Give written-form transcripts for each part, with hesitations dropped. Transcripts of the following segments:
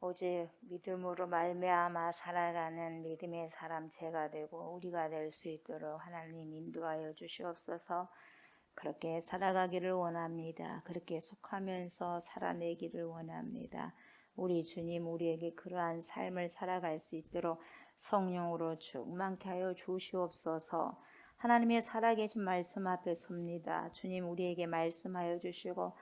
오직 믿음으로 말미암아 살아가는 믿음의 사람 제가 되고 우리가 될 수 있도록 하나님 인도하여 주시옵소서. 그렇게 살아가기를 원합니다. 그렇게 속하면서 살아내기를 원합니다. 우리 주님 우리에게 그러한 삶을 살아갈 수 있도록 성령으로 충만케 하여 주시옵소서. 하나님의 살아계신 말씀 앞에 섭니다. 주님 우리에게 말씀하여 주시고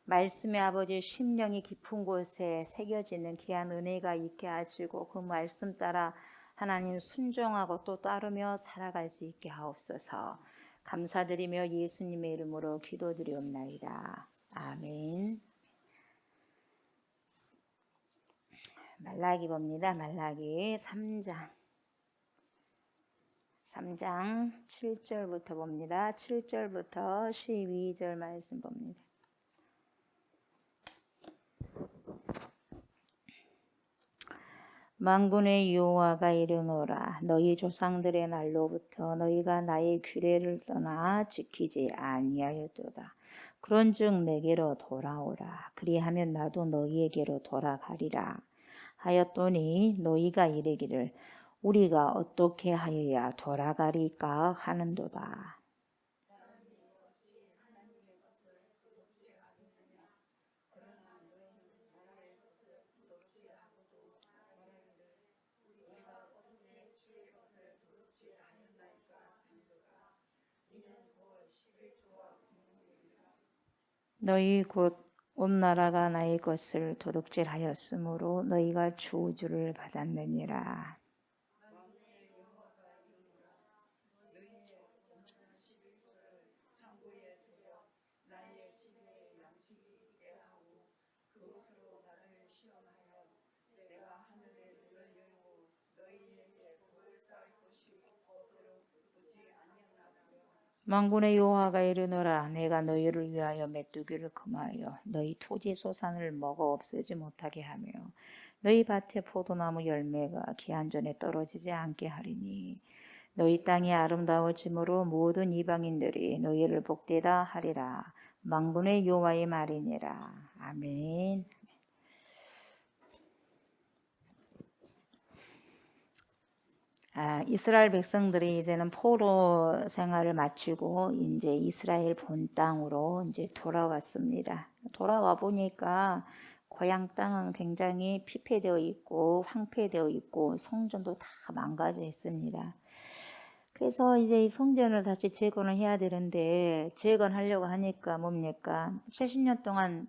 말씀의 아버지 심령이 깊은 곳에 새겨지는 귀한 은혜가 있게 하시고 그 말씀 따라 하나님 순종하고 또 따르며 살아갈 수 있게 하옵소서. 감사드리며 예수님의 이름으로 기도드리옵나이다. 아멘. 말라기 봅니다. 말라기 3장 7절부터 봅니다. 7절부터 12절 말씀 봅니다. 만군의 여호와가 이르노라. 너희 조상들의 날로부터 너희가 나의 규례를 떠나 지키지 아니하였도다. 그런즉 내게로 돌아오라. 그리하면 나도 너희에게로 돌아가리라 하였더니 너희가 이르기를 우리가 어떻게 하여야 돌아가리까 하는도다. 너희 곧 온 나라가 나의 것을 도둑질하였으므로 너희가 저주를 받았느니라. 만군의 여호와가 이르노라. 내가 너희를 위하여 메뚜기를 금하여 너희 토지 소산을 먹어 없애지 못하게 하며 너희 밭에 포도나무 열매가 기한 전에 떨어지지 않게 하리니 너희 땅이 아름다워짐으로 모든 이방인들이 너희를 복되다 하리라. 만군의 여호와의 말이니라. 아멘. 이스라엘 백성들이 이제는 포로 생활을 마치고 이제 이스라엘 본 땅으로 이제 돌아왔습니다. 돌아와 보니까 고향 땅은 굉장히 피폐되어 있고 황폐되어 있고 성전도 다 망가져 있습니다. 그래서 이제 이 성전을 다시 재건을 해야 되는데 재건하려고 하니까 뭡니까? 70년 동안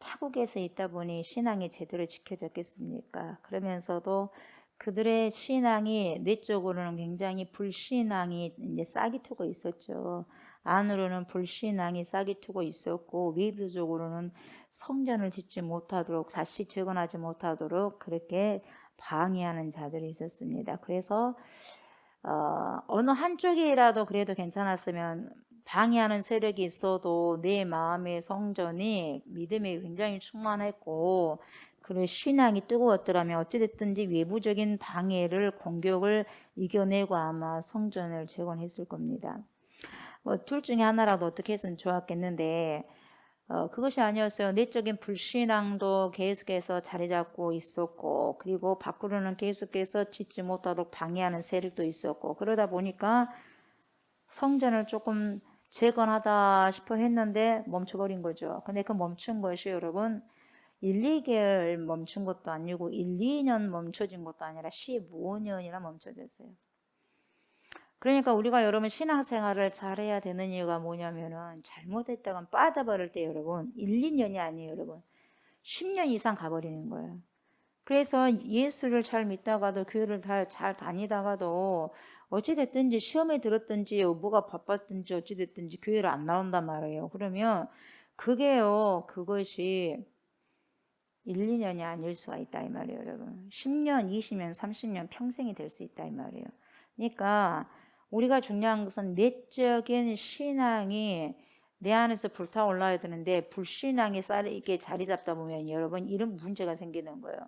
타국에서 있다 보니 신앙이 제대로 지켜졌겠습니까? 그러면서도 그들의 신앙이 내적으로는 굉장히 불신앙이 이제 싹이 트고 있었죠. 안으로는 불신앙이 싹이 트고 있었고 외부적으로는 성전을 짓지 못하도록 다시 재건하지 못하도록 그렇게 방해하는 자들이 있었습니다. 그래서 어느 한쪽이라도 그래도 괜찮았으면 방해하는 세력이 있어도 내 마음의 성전이 믿음이 굉장히 충만했고 그리고 신앙이 뜨거웠더라면 어찌됐든지 외부적인 방해를 공격을 이겨내고 아마 성전을 재건했을 겁니다. 둘 중에 하나라도 어떻게 했으면 좋았겠는데 그것이 아니었어요. 내적인 불신앙도 계속해서 자리 잡고 있었고 그리고 밖으로는 계속해서 짓지 못하도록 방해하는 세력도 있었고 그러다 보니까 성전을 조금 재건하다 싶어 했는데 멈춰버린 거죠. 근데 그 멈춘 것이 여러분 1, 2개월 멈춘 것도 아니고 1, 2년 멈춰진 것도 아니라 15년이나 멈춰졌어요. 그러니까 우리가 여러분 신앙생활을 잘해야 되는 이유가 뭐냐면은 잘못했다간 빠져버릴 때 여러분 1, 2년이 아니에요 여러분 10년 이상 가버리는 거예요. 그래서 예수를 잘 믿다가도 교회를 잘 다니다가도 어찌됐든지 시험에 들었든지 뭐가 바빴든지 어찌됐든지 교회를 안 나온단 말이에요. 그러면 그것이 1, 2년이 아닐 수가 있다 이 말이에요 여러분. 10년, 20년, 30년 평생이 될 수 있다 이 말이에요. 그러니까 우리가 중요한 것은 내적인 신앙이 내 안에서 불타올라야 되는데 불신앙이 이렇게 자리 잡다 보면 여러분 이런 문제가 생기는 거예요.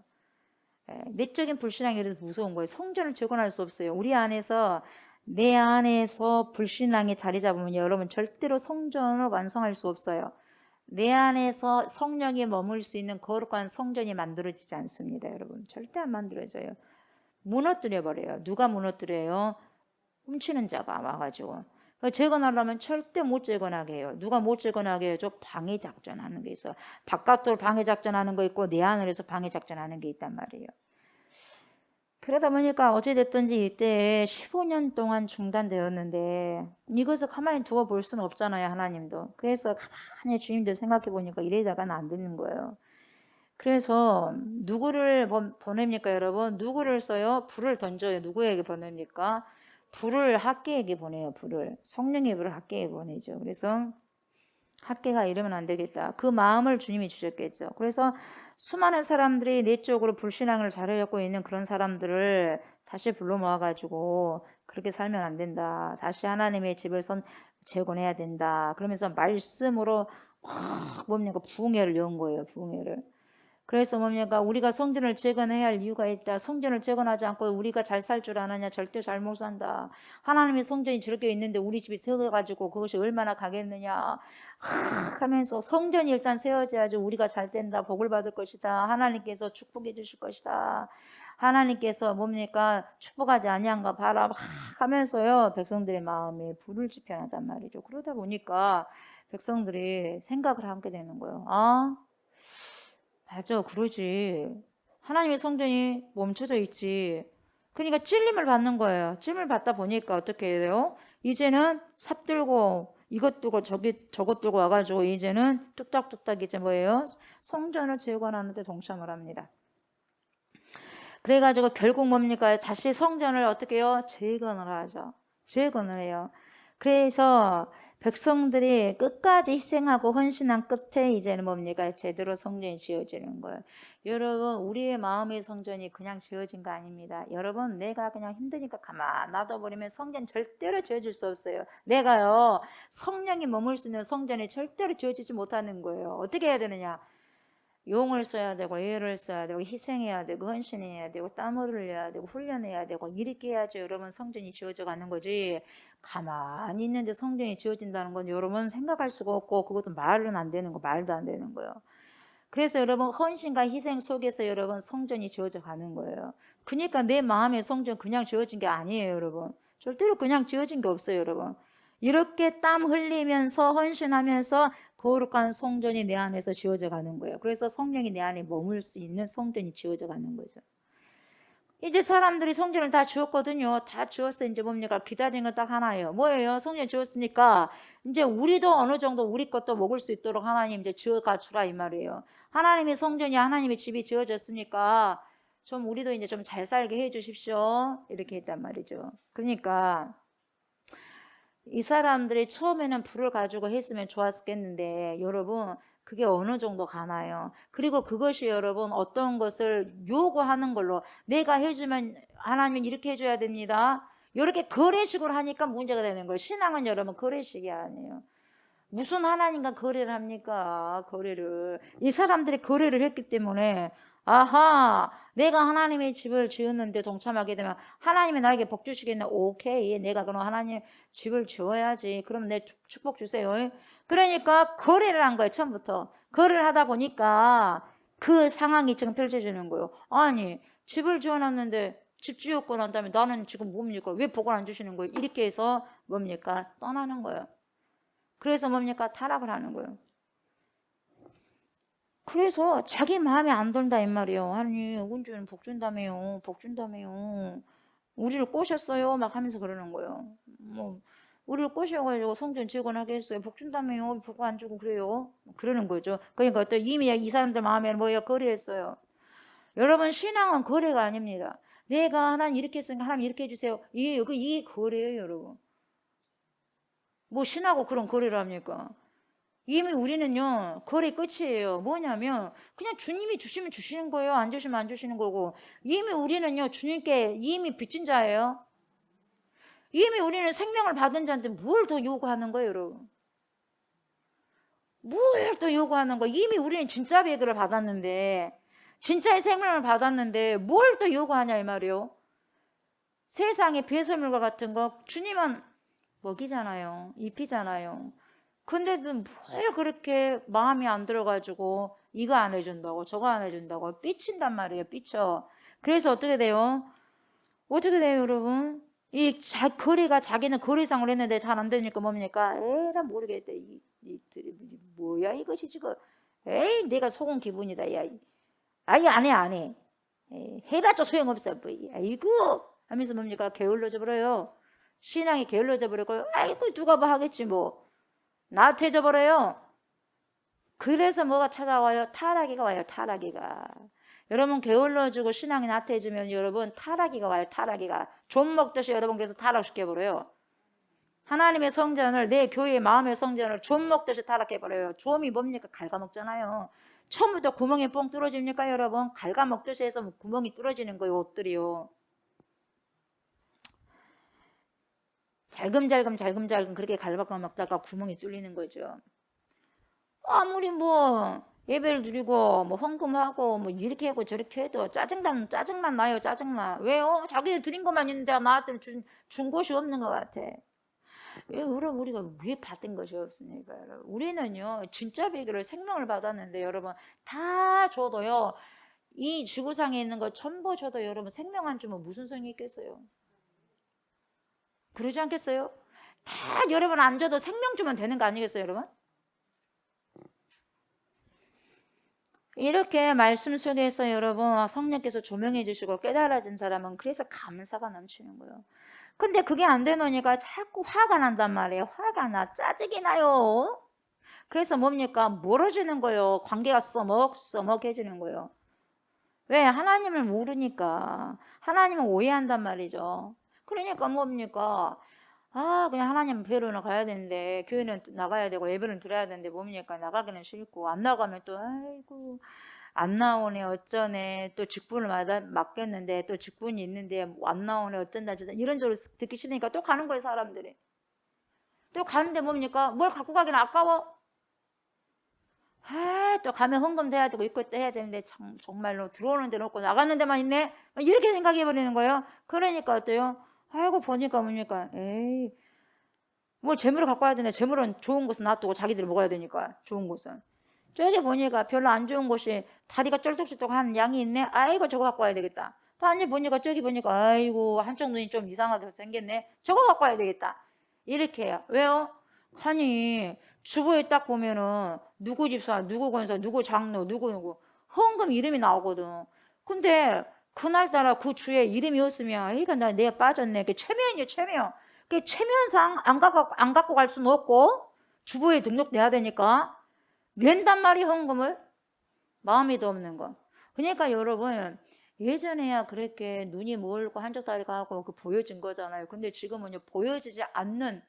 내적인 불신앙이 그래서 무서운 거예요. 성전을 재건할 수 없어요. 우리 안에서 내 안에서 불신앙이 자리 잡으면 여러분 절대로 성전을 완성할 수 없어요. 내 안에서 성령이 머물 수 있는 거룩한 성전이 만들어지지 않습니다. 여러분 절대 안 만들어져요. 무너뜨려 버려요. 누가 무너뜨려요? 훔치는 자가 와가지고. 재건하려면 절대 못 재건하게 해요. 누가 못 재건하게 해줘? 방해 작전하는 게 있어. 바깥으로 방해 작전하는 거 있고 내 안으로 방해 작전하는 게 있단 말이에요. 그러다 보니까 어찌됐든지 이때 15년 동안 중단되었는데 이것을 가만히 두어 볼 수는 없잖아요. 하나님도. 그래서 가만히 주님들 생각해 보니까 이래다가는 안 되는 거예요. 그래서 누구를 보냅니까 여러분? 누구를 써요? 불을 던져요. 누구에게 보냅니까? 불을 학계에게 보내요. 불을. 성령의 불을 학계에 보내죠. 그래서 학계가 이러면 안 되겠다. 그 마음을 주님이 주셨겠죠. 그래서 수많은 사람들이 내적으로 불신앙을 잘해갖고 있는 그런 사람들을 다시 불러 모아가지고 그렇게 살면 안 된다. 다시 하나님의 집을 재건해야 된다. 그러면서 말씀으로 뭡니까 부흥회를 연 거예요. 부흥회를. 그래서 뭡니까 우리가 성전을 재건해야 할 이유가 있다. 성전을 재건하지 않고 우리가 잘 살 줄 아느냐? 절대 잘 못 산다. 하나님의 성전이 저렇게 있는데 우리 집이 세워가지고 그것이 얼마나 가겠느냐 하면서 성전이 일단 세워져야지 우리가 잘 된다. 복을 받을 것이다. 하나님께서 축복해 주실 것이다. 하나님께서 뭡니까 축복하지 아니한가 봐라 하면서요 백성들의 마음에 불을 지펴나단 말이죠. 그러다 보니까 백성들이 생각을 하게 되는 거예요. 아 맞아, 그러지. 하나님의 성전이 멈춰져 있지. 그러니까 찔림을 받는 거예요. 찔림을 받다 보니까 어떻게 해요? 이제는 삽 들고 이것 들고 저것 들고 와가지고 이제는 뚝딱뚝딱 이제 뭐예요? 성전을 재건하는 데 동참을 합니다. 그래가지고 결국 뭡니까? 다시 성전을 어떻게 해요? 재건을 하죠. 재건을 해요. 그래서 백성들이 끝까지 희생하고 헌신한 끝에 이제는 뭡니까? 제대로 성전이 지어지는 거예요. 여러분 우리의 마음의 성전이 그냥 지어진 거 아닙니다. 여러분 내가 그냥 힘드니까 가만 놔둬버리면 성전 절대로 지어질 수 없어요. 내가요 성령이 머물 수 있는 성전이 절대로 지어지지 못하는 거예요. 어떻게 해야 되느냐? 용을 써야 되고 애를 써야 되고 희생해야 되고 헌신해야 되고 땀을 흘려야 되고 훈련해야 되고 이렇게 해야지 여러분 성전이 지어져 가는 거지. 가만히 있는데 성전이 지어진다는 건 여러분 생각할 수가 없고 그것도 말은 안 되는 거 말도 안 되는 거예요. 그래서 여러분 헌신과 희생 속에서 여러분 성전이 지어져 가는 거예요. 그러니까 내 마음의 성전 그냥 지어진 게 아니에요 여러분. 절대로 그냥 지어진 게 없어요 여러분. 이렇게 땀 흘리면서 헌신하면서 거룩한 성전이 내 안에서 지어져 가는 거예요. 그래서 성령이 내 안에 머물 수 있는 성전이 지어져 가는 거죠. 이제 사람들이 성전을 다 지었거든요. 다 지었어. 이제 뭡니까? 기다리는 건 딱 하나예요. 뭐예요? 성전 지었으니까 이제 우리도 어느 정도 우리 것도 먹을 수 있도록 하나님 이제 지어가 주라 이 말이에요. 하나님의 성전이 하나님의 집이 지어졌으니까 좀 우리도 이제 좀 잘 살게 해 주십시오. 이렇게 했단 말이죠. 그러니까 이 사람들이 처음에는 불을 가지고 했으면 좋았겠는데 여러분 그게 어느 정도 가나요? 그리고 그것이 여러분 어떤 것을 요구하는 걸로 내가 해주면 하나님은 이렇게 해줘야 됩니다. 이렇게 거래식으로 하니까 문제가 되는 거예요. 신앙은 여러분 거래식이 아니에요. 무슨 하나님과 거래를 합니까? 거래를. 이 사람들이 거래를 했기 때문에 아하 내가 하나님의 집을 지었는데 동참하게 되면 하나님이 나에게 복 주시겠네. 오케이 내가 그럼 하나님 집을 지어야지. 그럼 내 축복 주세요. 그러니까 거래를 한 거예요. 처음부터. 거래를 하다 보니까 그 상황이 지금 펼쳐지는 거예요. 아니 집을 지어놨는데 집 지었고 난 다음에 나는 지금 뭡니까? 왜 복을 안 주시는 거예요? 이렇게 해서 뭡니까? 떠나는 거예요. 그래서 뭡니까? 타락을 하는 거예요. 그래서 자기 마음에 안 든다 이 말이에요. 하나님 은주는 복 준다며요. 복 준다며요. 우리를 꼬셨어요. 막 하면서 그러는 거예요. 뭐 우리를 꼬셔가지고 성전 재건하게 했어요. 복 준다며요. 복 안 주고 그래요. 그러는 거죠. 그러니까 또 이미 이 사람들 마음에 뭐예요? 거래했어요. 여러분 신앙은 거래가 아닙니다. 내가 하나님 이렇게 했으니까 하나님 이렇게 해주세요. 이게 거래예요 여러분. 뭐 신하고 그런 거래를 합니까? 이미 우리는요 거래 끝이에요. 뭐냐면 그냥 주님이 주시면 주시는 거예요. 안 주시면 안 주시는 거고 이미 우리는요 주님께 이미 빚진 자예요. 이미 우리는 생명을 받은 자인데 뭘 더 요구하는 거예요 여러분. 뭘 더 요구하는 거예요. 이미 우리는 진짜 배급을 받았는데 진짜의 생명을 받았는데 뭘 더 요구하냐 이 말이에요. 세상의 배설물과 같은 거 주님은 먹이잖아요. 입히잖아요. 근데도 뭘 그렇게 마음이 안 들어가지고 이거 안 해준다고 저거 안 해준다고 삐친단 말이에요. 삐쳐. 그래서 어떻게 돼요? 어떻게 돼요, 여러분? 거리가 자기는 거리상을 했는데 잘 안 되니까 뭡니까? 에라 모르겠다. 뭐야 이것이 지금? 에이 내가 속은 기분이다. 야, 아예 안 해, 안 해. 에이, 해봤자 소용없어. 뭐. 아이고 하면서 뭡니까? 게을러져 버려요. 신앙이 게을러져 버리고 아이고 누가 뭐 하겠지 뭐. 나태해져 버려요. 그래서 뭐가 찾아와요? 타락이가 와요. 타락이가. 여러분 게을러지고 신앙이 나태해지면 여러분 타락이가 와요. 타락이가. 좀 먹듯이 여러분 그래서 타락시켜버려요. 하나님의 성전을 내 교회의 마음의 성전을 좀 먹듯이 타락해버려요. 좀이 뭡니까? 갉아먹잖아요. 처음부터 구멍이 뻥 뚫어집니까 여러분? 갉아먹듯이 해서 뭐 구멍이 뚫어지는 거예요. 옷들이요. 잘금잘금 그렇게 갉아먹다가 구멍이 뚫리는 거죠. 아무리 뭐 예배를 드리고 뭐 헌금하고 뭐 이렇게 하고 저렇게 해도 짜증만 나요. 짜증만. 왜요? 자기들 드린 것만 있는데 나한테는 준 것이 없는 것 같아. 왜 여러분 우리가 왜 받은 것이 없습니까? 여러분? 우리는요 진짜 배교를 생명을 받았는데 여러분 다 줘도요 이 지구상에 있는 거 전부 줘도 여러분 생명 안 주면 무슨 소용이 있겠어요? 그러지 않겠어요? 다 여러분 안 줘도 생명 주면 되는 거 아니겠어요 여러분? 이렇게 말씀 속에서 여러분 성령께서 조명해 주시고 깨달아진 사람은 그래서 감사가 넘치는 거예요. 근데 그게 안 되노니까 자꾸 화가 난단 말이에요. 화가 나. 짜증이 나요. 그래서 뭡니까? 멀어지는 거예요. 관계가 써먹해지는 거예요. 왜? 하나님을 모르니까. 하나님을 오해한단 말이죠. 그러니까 뭡니까? 그냥 하나님 뵈러는 가야 되는데 교회는 나가야 되고 예배는 드려야 되는데 뭡니까? 나가기는 싫고 안 나가면 또 아이고 안 나오네 어쩌네 또 직분을 맡겼는데 또 직분이 있는데 안 나오네 어쩐다 저쩐다 이런 소리 듣기 싫으니까 또 가는 거예요 사람들이. 또 가는데 뭡니까? 뭘 갖고 가기는 아까워. 또 가면 헌금 돼야 되고 있고 해야 되는데 정말로 들어오는 데는 없고 나가는 데만 있네 이렇게 생각해 버리는 거예요. 그러니까 어때요? 아이고 보니까 뭡니까? 에이 뭘 재물을 갖고 와야 되는데 재물은 좋은 곳은 놔두고 자기들이 먹어야 되니까 좋은 곳은. 저기 보니까 별로 안 좋은 곳이 다리가 쩔뚝쩔뚝한 양이 있네. 아이고 저거 갖고 와야 되겠다. 또 아니 보니까 저기 보니까 아이고 한쪽 눈이 좀 이상하게 생겼네. 저거 갖고 와야 되겠다. 이렇게 해요. 왜요? 아니 주보에 딱 보면은 누구 집사, 누구 권사, 누구 장로, 누구 헌금 이름이 나오거든. 근데 그날따라 그 주에 이름이 없으면 이거 내가 빠졌네. 그 체면이요 체면. 그 체면상 안 갖고 갈 수는 없고 주보에 등록돼야 되니까 낸단 말이 헌금을. 마음이 더 없는 거. 그러니까 여러분 예전에야 그렇게 눈이 멀고 한쪽 다리가 하고 그 보여진 거잖아요. 근데 지금은요 보여지지 않는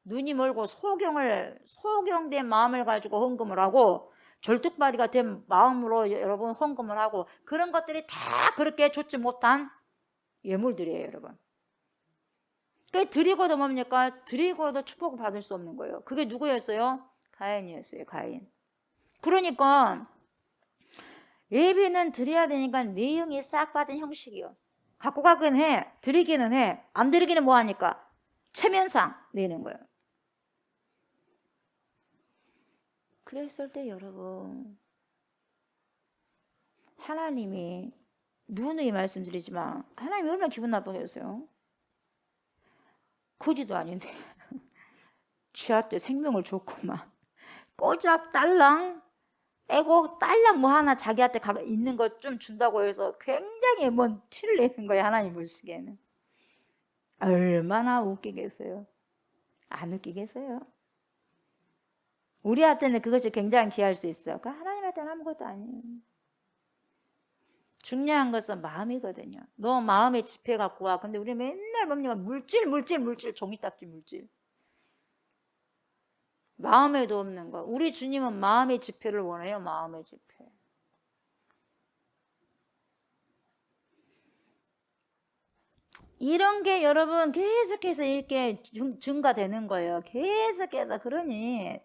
눈이 멀고 소경된 마음을 가지고 헌금을 하고 절뚝발이가 된 마음으로 여러분 헌금을 하고 그런 것들이 다 그렇게 좋지 못한 예물들이에요 여러분. 그 드리고도 뭡니까? 드리고도 축복을 받을 수 없는 거예요. 그게 누구였어요? 가인이었어요. 가인. 그러니까 예배는 드려야 되니까 내용이 싹 빠진 형식이요. 갖고 가긴 해. 드리기는 해. 안 드리기는 뭐하니까? 체면상 내는 거예요. 그랬을 때 여러분 하나님이 누누이 말씀드리지만 하나님이 얼마나 기분 나쁘겠어요? 거지도 아닌데 쥐한테 생명을 줬구만. 꼬작 딸랑 애고 딸랑 뭐 하나 자기한테 있는 거 좀 준다고 해서 굉장히 뭔 티를 내는 거예요. 하나님 보시기에는. 얼마나 웃기겠어요. 안 웃기겠어요. 우리한테는 그것이 굉장히 귀할 수 있어요. 하나님한테는 아무것도 아니에요. 중요한 것은 마음이거든요. 너 마음의 지폐 갖고 와. 근데 우리 맨날 뭡니까? 물질 종이딱지 물질. 마음에도 없는 거. 우리 주님은 마음의 지폐를 원해요. 마음의 지폐. 이런 게 여러분 계속해서 이렇게 증가되는 거예요. 계속해서. 그러니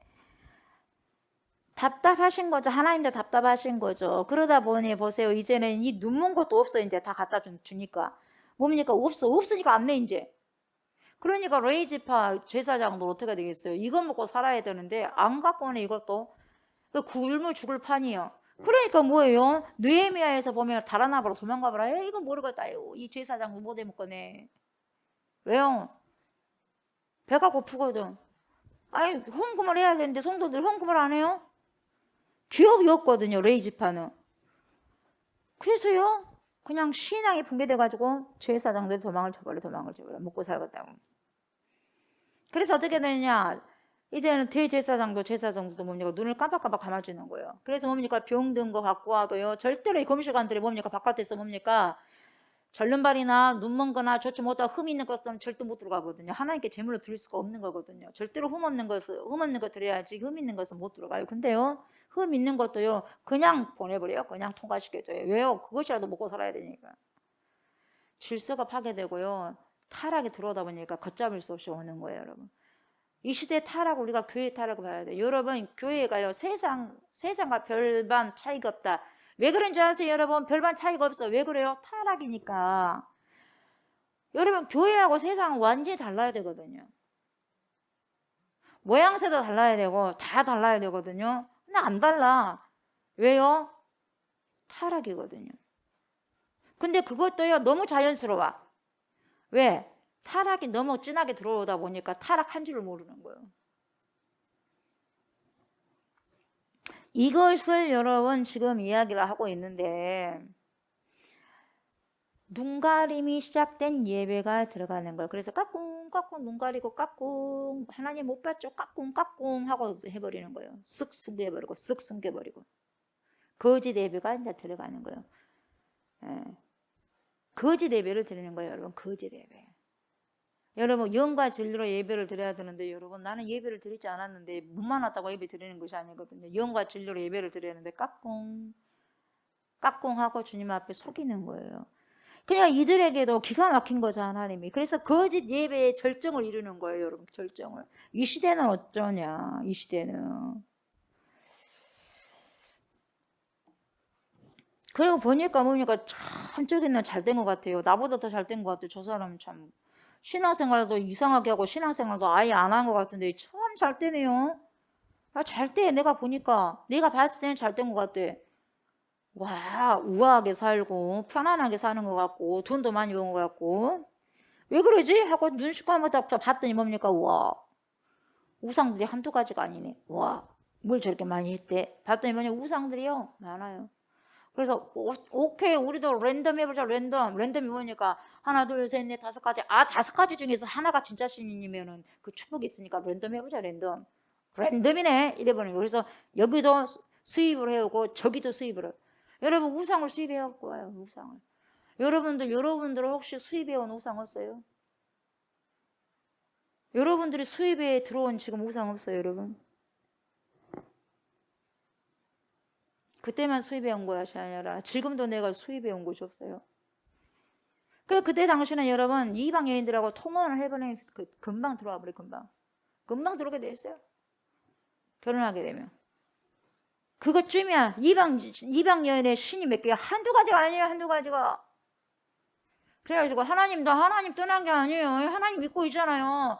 답답하신 거죠. 하나님도 답답하신 거죠. 그러다 보니 보세요. 이제는 이 눈먼 것도 없어. 이제 다 갖다 주니까. 뭡니까? 없으니까 안 내 이제. 그러니까 레이지파 제사장도 어떻게 되겠어요? 이거 먹고 살아야 되는데 안 갖고 오네 이것도. 그 굶어 죽을 판이요. 그러니까 뭐예요? 느헤미야에서 보면 달아나버려 도망가버려. 이거 모르겠다. 이 제사장도 못 해먹거네. 왜요? 배가 고프거든. 아니 헌금을 해야 되는데 성도들 헌금을 안 해요? 기업이 없거든요. 레이지파는. 그래서요. 그냥 신앙이 붕괴돼가지고 제사장들 도망을 쳐버려 먹고 살겠다고. 그래서 어떻게 되느냐? 이제는 대제사장도 제사장도 뭡니까? 눈을 깜빡깜빡 감아주는 거예요. 그래서 뭡니까? 병든 거 갖고 와도요. 절대로 이 금식관들이 뭡니까? 바깥에서 뭡니까? 절름발이나 눈먼 거나 좋지 못하고 흠 있는 것은 절대 못 들어가거든요. 하나님께 제물로 드릴 수가 없는 거거든요. 절대로 흠 없는 거 드려야지 흠 있는 것은 못 들어가요. 근데요. 흠 있는 것도요. 그냥 보내버려요. 그냥 통과시켜줘요. 왜요? 그것이라도 먹고 살아야 되니까. 질서가 파괴되고요. 타락이 들어오다 보니까 걷잡을 수 없이 오는 거예요, 여러분. 이 시대의 타락, 우리가 교회 타락을 봐야 돼요. 여러분, 교회가요, 세상과 별반 차이가 없다. 왜 그런지 아세요, 여러분? 별반 차이가 없어. 왜 그래요? 타락이니까. 여러분, 교회하고 세상은 완전히 달라야 되거든요. 모양새도 달라야 되고, 다 달라야 되거든요. 근데 안 달라. 왜요? 타락이거든요. 근데 그것도요, 너무 자연스러워. 왜? 타락이 너무 진하게 들어오다 보니까 타락한 줄을 모르는 거예요. 이것을 여러분 지금 이야기를 하고 있는데 눈 가림이 시작된 예배가 들어가는 거예요. 그래서 까꿍 눈 가리고 까꿍 하나님 못 봤죠? 까꿍 하고 해버리는 거예요. 쓱 숨겨버리고 쓱 숨겨버리고 거짓 예배가 이제 들어가는 거예요. 예. 거짓 예배를 드리는 거예요, 여러분. 거짓 예배. 여러분 영과 진리로 예배를 드려야 되는데 여러분 나는 예배를 드리지 않았는데 몸만 왔다고 예배 드리는 것이 아니거든요. 영과 진리로 예배를 드려야 되는데 까꿍 하고 주님 앞에 속이는 거예요. 그냥 이들에게도 기가 막힌 거죠, 하나님이. 그래서 거짓 예배의 절정을 이루는 거예요, 여러분. 절정을. 이 시대는 어쩌냐, 이 시대는. 그리고 보니까 참 저기는 잘 된 것 같아요. 나보다 더 잘 된 것 같아요. 저 사람 참 신앙생활도 이상하게 하고 신앙생활도 아예 안 한 것 같은데 참 잘 되네요. 아, 잘 돼. 내가 보니까 내가 봤을 때는 잘 된 것 같아. 와, 우아하게 살고 편안하게 사는 것 같고 돈도 많이 버는 것 같고 왜 그러지? 하고 눈 씻고 한번 딱 봤더니 뭡니까? 와, 우상들이 한두 가지가 아니네. 와, 뭘 저렇게 많이 했대? 봤더니 뭐냐? 우상들이요 많아요. 그래서 오케이 우리도 랜덤 해보자. 랜덤이 뭐니까 하나 둘 셋 넷 다섯 가지. 아, 다섯 가지 중에서 하나가 진짜 신이면은 그 축복이 있으니까 랜덤 해보자. 랜덤이네 이래버리는 거. 그래서 여기도 수입을 해오고 저기도 수입을 해요. 여러분 우상을 수입해갖고 와요. 우상을. 여러분들 혹시 수입해온 우상 없어요? 여러분들이 수입에 들어온 지금 우상 없어요, 여러분? 그때만 수입해온 것이 아니라 지금도 내가 수입해온 것이 없어요. 그때 당시는 여러분 이방 여인들하고 통혼을 해버리면 금방 들어와 버려. 금방 들어오게 돼 있어요. 결혼하게 되면. 그것쯤이야. 이방 여인의 신이 몇 개야? 한두 가지가 아니에요. 한두 가지가. 그래가지고 하나님 떠난 게 아니에요. 하나님 믿고 있잖아요.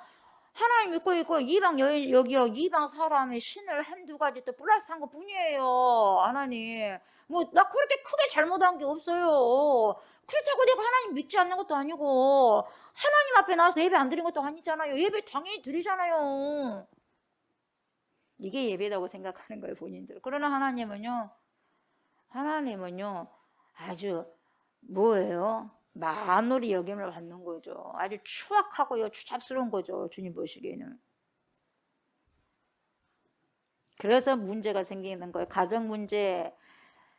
하나님 믿고 있고 이방 여인 여기요 이방 사람의 신을 한두 가지 또 플러스 한 것뿐이에요. 하나님 뭐 나 그렇게 크게 잘못한 게 없어요. 그렇다고 내가 하나님 믿지 않는 것도 아니고 하나님 앞에 나와서 예배 안 드린 것도 아니잖아요. 예배 당연히 드리잖아요. 이게 예배다고 생각하는 거예요, 본인들. 그러나 하나님은요 아주 뭐예요? 만홀히 여김을 받는 거죠. 아주 추악하고요, 추잡스러운 거죠, 주님 보시기에는. 그래서 문제가 생기는 거예요. 가정 문제,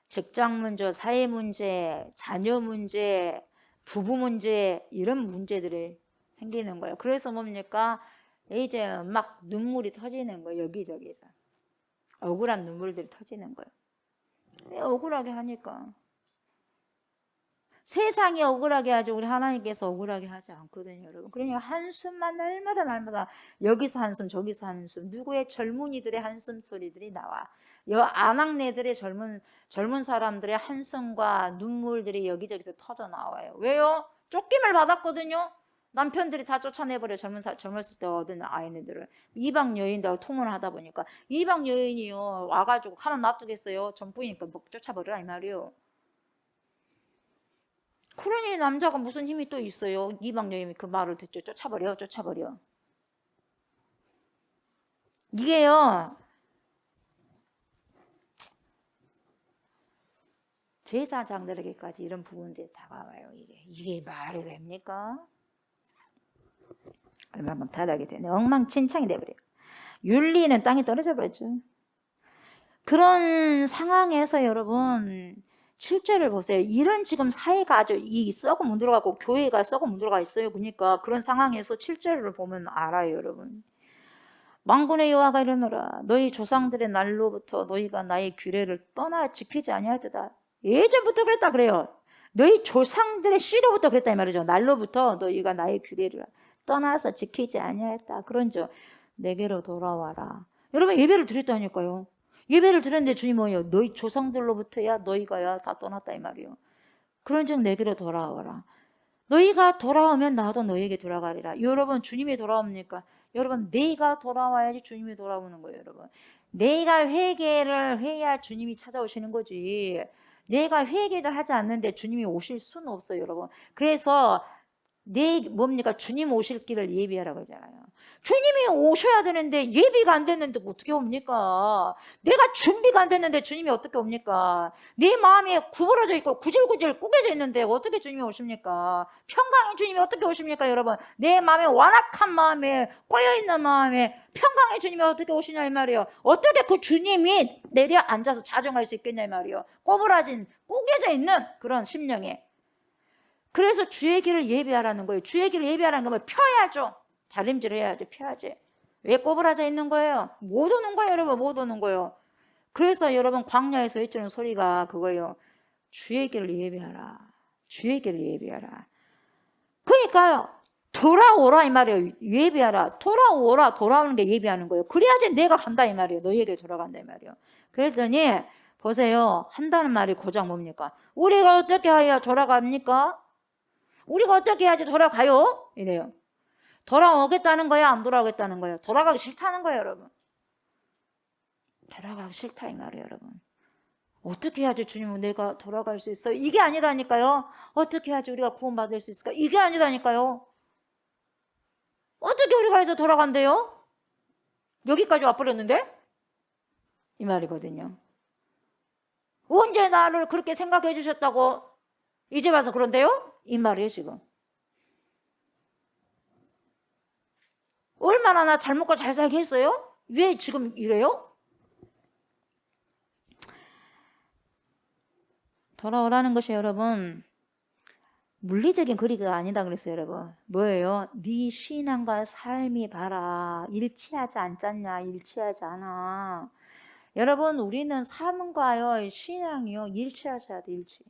직장 문제, 사회 문제, 자녀 문제, 부부 문제, 이런 문제들이 생기는 거예요. 그래서 뭡니까? 이제 막 눈물이 터지는 거예요, 여기저기서. 억울한 눈물들이 터지는 거예요. 억울하게 하니까. 세상이 억울하게 하지 우리 하나님께서 억울하게 하지 않거든요, 여러분. 그러니까 한숨만 날마다 여기서 한숨 저기서 한숨 누구의 젊은이들의 한숨 소리들이 나와. 아낙네들의 젊은 사람들의 한숨과 눈물들이 여기저기서 터져 나와요. 왜요? 쫓김을 받았거든요. 남편들이 다 쫓아내버려. 젊었을 때 얻은 아이들을. 이방 여인하고 통혼을 하다 보니까 이방 여인이요 와가지고 가만 놔두겠어요. 전부이니까 뭐 쫓아버리라 이 말이요. 그러니 남자가 무슨 힘이 또 있어요. 이방 여인이 그 말을 듣죠. 쫓아버려. 이게요 제사장들에게까지 이런 부분들이 다가와요. 이게 말이 됩니까? 얼마나 못하게 되네. 엉망진창이 돼버려요. 윤리는 땅에 떨어져 버렸죠. 그런 상황에서 여러분 7절을 보세요. 이런 지금 사회가 아주 이 썩어 문드러가고 교회가 썩어 문드러가 있어요. 그러니까 그런 상황에서 7절을 보면 알아요, 여러분. 만군의 여호와가 이르노라 너희 조상들의 날로부터 너희가 나의 규례를 떠나 지키지 아니하도다. 예전부터 그랬다 그래요. 너희 조상들의 씨로부터 그랬다 이 말이죠. 날로부터 너희가 나의 규례를 떠나서 지키지 아니하였다. 그런즉 내게로 돌아와라. 여러분 예배를 드렸다니까요. 예배를 드렸는데 주님 뭐예요? 너희 조상들로부터야 너희가야 다 떠났다 이 말이에요. 그런즉 내게로 돌아와라. 너희가 돌아오면 나도 너희에게 돌아가리라. 여러분 주님이 돌아옵니까? 여러분 내가 돌아와야지 주님이 돌아오는 거예요. 여러분 내가 회개를 해야 주님이 찾아오시는 거지. 내가 회개도 하지 않는데 주님이 오실 수는 없어요. 여러분 그래서 뭡니까? 주님 오실 길을 예비하라고 하잖아요. 주님이 오셔야 되는데 예비가 안 됐는데 어떻게 옵니까? 내가 준비가 안 됐는데 주님이 어떻게 옵니까? 내 마음이 구부러져 있고 구질구질 꾸겨져 있는데 어떻게 주님이 오십니까? 평강의 주님이 어떻게 오십니까? 여러분 내 마음에 완악한 마음에 꼬여있는 마음에 평강의 주님이 어떻게 오시냐 이 말이에요. 어떻게 그 주님이 내려 앉아서 자정할 수 있겠냐 이 말이에요. 꼬부라진 꾸겨져 있는 그런 심령에. 그래서 주의 길을 예비하라는 거예요. 주의 길을 예비하라는 거면 펴야죠. 다림질을 해야죠. 펴야지. 왜 꼬부라져 있는 거예요? 못 오는 거예요, 여러분. 못 오는 거예요. 그래서 여러분 광야에서 외치는 소리가 그거예요. 주의 길을 예비하라. 주의 길을 예비하라. 그러니까요. 돌아오라 이 말이에요. 예비하라. 돌아오라. 돌아오는 게 예비하는 거예요. 그래야지 내가 간다 이 말이에요. 너희에게 돌아간다 이 말이에요. 그랬더니 보세요. 한다는 말이 고작 뭡니까? 우리가 어떻게 하여 돌아갑니까? 우리가 어떻게 해야지 돌아가요? 이래요. 돌아오겠다는 거야? 안 돌아오겠다는 거예요? 돌아가기 싫다는 거예요, 여러분. 돌아가기 싫다 이 말이에요, 여러분. 어떻게 해야지 주님은 내가 돌아갈 수 있어요? 이게 아니다니까요. 어떻게 해야지 우리가 구원받을 수 있을까? 이게 아니다니까요. 어떻게 우리가 해서 돌아간대요? 여기까지 와버렸는데? 이 말이거든요. 언제 나를 그렇게 생각해 주셨다고 이제 와서 그런데요? 이 말이에요 지금. 얼마나 나 잘 먹고 잘 살게 했어요? 왜 지금 이래요? 돌아오라는 것이 여러분 물리적인 거리가 아니다 그랬어요 여러분. 뭐예요? 네 신앙과 삶이 봐라. 일치하지 않잖냐. 일치하지 않아. 여러분 우리는 삶과요 신앙이요 일치하셔야 돼. 일치.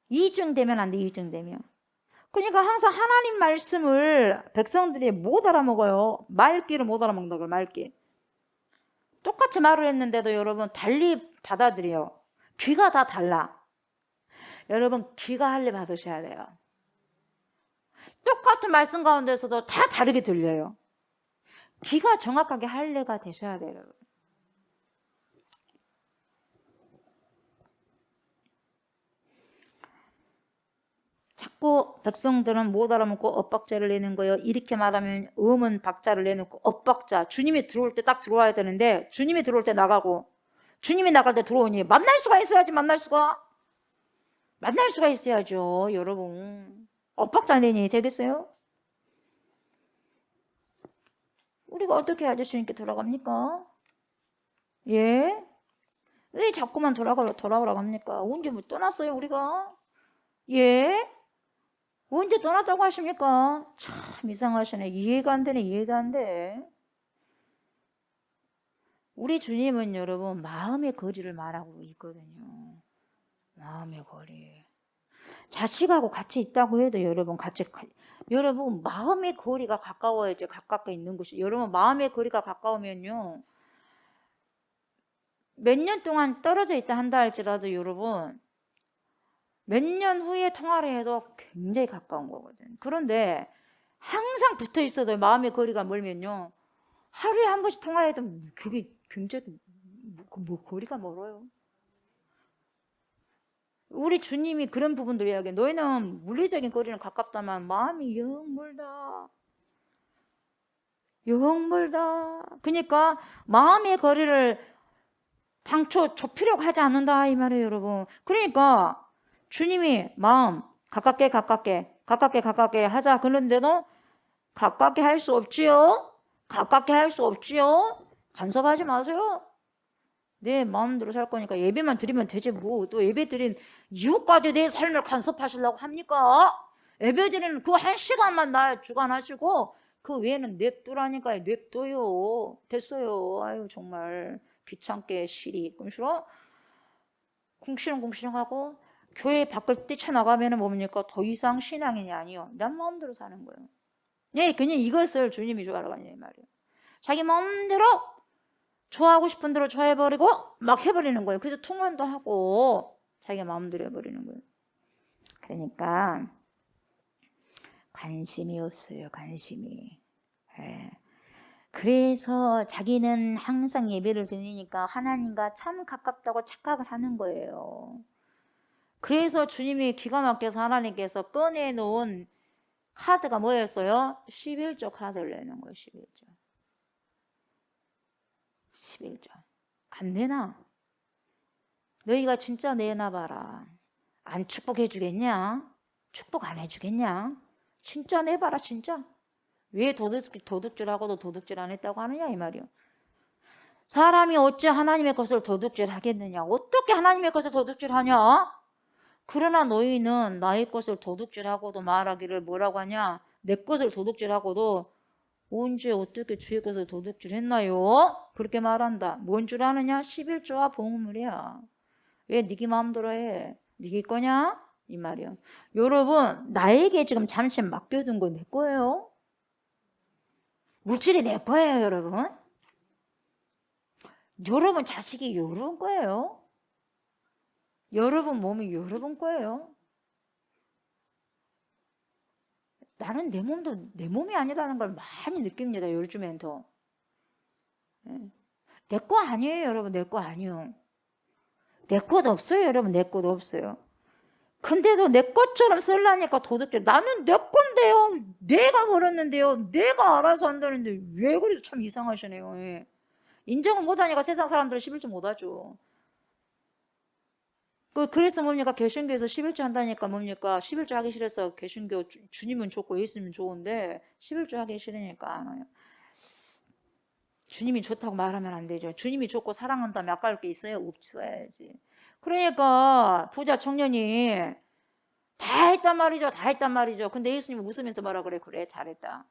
이중되면 안 돼. 이중되면. 그러니까 항상 하나님 말씀을 백성들이 못 알아먹어요. 말귀를 못 알아먹는다 그래요. 말귀. 똑같이 말을 했는데도 여러분 달리 받아들여요. 귀가 다 달라. 여러분 귀가 할례 받으셔야 돼요. 똑같은 말씀 가운데서도 다 다르게 들려요. 귀가 정확하게 할례가 되셔야 돼요. 여러분. 자꾸 백성들은 못 알아먹고 엇박자를 내는 거예요. 이렇게 말하면 음은 박자를 내놓고 엇박자. 주님이 들어올 때 딱 들어와야 되는데 주님이 들어올 때 나가고 주님이 나갈 때 들어오니 만날 수가 있어야지. 만날 수가 있어야죠. 여러분 엇박자 내니 되겠어요? 우리가 어떻게 해야지 주님께 돌아갑니까? 예? 왜 자꾸만 돌아오라고 합니까? 언제 뭐 떠났어요 우리가? 예? 언제 떠났다고 하십니까? 참 이상하시네. 이해가 안 되네. 이해가 안 돼. 우리 주님은 여러분 마음의 거리를 말하고 있거든요. 마음의 거리. 자식하고 같이 있다고 해도 여러분 여러분 마음의 거리가 가까워야지 가깝게 있는 것이. 여러분 마음의 거리가 가까우면요. 몇 년 동안 떨어져 있다 한다 할지라도 여러분 몇 년 후에 통화를 해도 굉장히 가까운 거거든. 그런데 항상 붙어 있어도 마음의 거리가 멀면요, 하루에 한 번씩 통화해도 그게 굉장히 거리가 멀어요. 우리 주님이 그런 부분들 이야기해. 너희는 물리적인 거리는 가깝다만 마음이 영 멀다. 영 멀다. 그러니까 마음의 거리를 당초 좁히려고 하지 않는다 이 말이에요, 여러분. 그러니까 주님이 마음 가깝게 하자 그런데도 가깝게 할 수 없지요. 가깝게 할 수 없지요. 간섭하지 마세요. 내 마음대로 살 거니까 예배만 드리면 되지 뭐 또 예배 드린 이후까지 내 삶을 간섭하시려고 합니까? 예배 드리는 그 한 시간만 날 주관하시고 그 외에는 냅두라니까요. 냅둬요. 됐어요. 아유 정말 귀찮게 시리 꿈시러 궁시렁궁시렁하고 교회 밖을 뛰쳐나가면 뭡니까? 더 이상 신앙인이 아니요. 난 마음대로 사는 거예요. 예, 그냥 이것을 주님이 좋아하라고 하는 말이에요. 자기 마음대로 좋아하고 싶은 대로 좋아해버리고 막 해버리는 거예요. 그래서 통원도 하고 자기가 마음대로 해버리는 거예요. 그러니까 관심이 없어요. 관심이. 예. 그래서 자기는 항상 예배를 드리니까 하나님과 참 가깝다고 착각을 하는 거예요. 그래서 주님이 기가 막혀서 하나님께서 꺼내놓은 카드가 뭐였어요? 11조 카드를 내는 거예요. 11조. 11조. 안 내나? 너희가 진짜 내놔봐라. 안 축복해 주겠냐? 축복 안 해주겠냐? 진짜 내봐라 진짜. 왜 도둑질하고도 도둑질 안 했다고 하느냐 이 말이요. 사람이 어찌 하나님의 것을 도둑질 하겠느냐? 어떻게 하나님의 것을 도둑질하냐? 그러나 너희는 나의 것을 도둑질하고도 말하기를 뭐라고 하냐? 내 것을 도둑질하고도 언제 어떻게 주의 것을 도둑질했나요? 그렇게 말한다. 뭔 줄 아느냐? 11조와 봉우물이야. 왜 네게 마음대로 해? 네게 거냐? 이 말이요. 여러분 나에게 지금 잠시 맡겨둔 거 내 거예요. 물질이 내 거예요, 여러분. 여러분 자식이 여러분 거예요. 여러분 몸이 여러분 거예요. 나는 내 몸도 내 몸이 아니라는 걸 많이 느낍니다. 요즘엔 더. 내 거 아니에요, 여러분. 내 거 아니요. 내 것도 없어요, 여러분. 내 것도 없어요. 근데도 내 것처럼 쓰려니까 도둑질. 나는 내 건데요. 내가 벌었는데요. 내가 알아서 한다는데 왜 그래도 참 이상하시네요. 예. 인정을 못하니까 세상 사람들은 11조 못하죠. 그래서 뭡니까? 개신교에서 11조 한다니까 뭡니까? 11조 하기 싫어서 개신교 주님은 좋고 예수님은 좋은데 11조 하기 싫으니까 안 해요. 주님이 좋다고 말하면 안 되죠. 주님이 좋고 사랑한다면 아까울 게 있어요? 없어야지. 그러니까 부자 청년이 다 했단 말이죠. 다 했단 말이죠. 근데 예수님이 웃으면서 뭐라 그래? 그래 잘했다.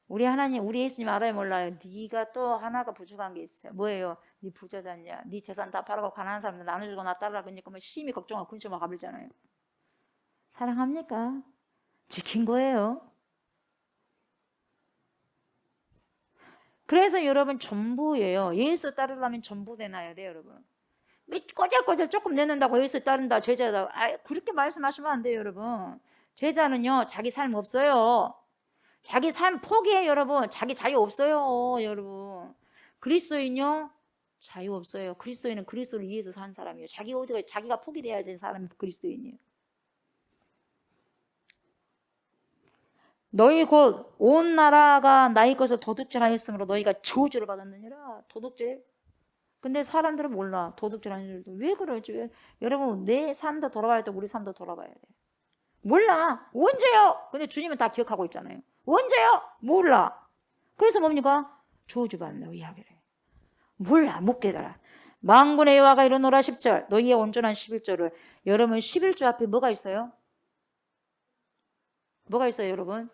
우리 하나님, 우리 예수님 알아요 몰라요? 네가 또 하나가 부족한 게 있어요. 뭐예요? 네 부자잖냐? 네 재산 다 팔아고 가난한 사람들 나눠주고 나 따르라 그러니까 뭐 심히 걱정하고 근처만 가불잖아요. 사랑합니까? 지킨 거예요. 그래서 여러분 전부예요. 예수 따르려면 전부 내놔야 돼요, 여러분. 꼬잘꼬잘 조금 내는다고 예수 따른다, 제자다. 그렇게 말씀하시면 안 돼요, 여러분. 제자는요, 자기 삶 없어요. 자기 삶 포기해요, 여러분. 자기 자유 없어요, 여러분. 그리스도인요, 자유 없어요. 그리스도인은 그리스도를 위해서 산 사람이에요. 자기가 포기돼야 되는 사람이 그리스도인이에요. 너희 곧 온 나라가 나의 것을 도둑질하였으므로 너희가 저주를 받았느니라. 도둑질. 근데 사람들은 몰라. 도둑질하는 줄도. 왜 그러지? 여러분 내 삶도 돌아봐야 돼. 우리 삶도 돌아봐야 돼. 몰라. 언제요? 근데 주님은 다 기억하고 있잖아요. 언제요? 몰라. 그래서 뭡니까? 저주받는 이야기를 해. 몰라. 못 깨달아. 만군의 여호와가 이르노라 10절. 너희의 온전한 11조를. 여러분 11조 앞에 뭐가 있어요? 뭐가 있어요, 여러분?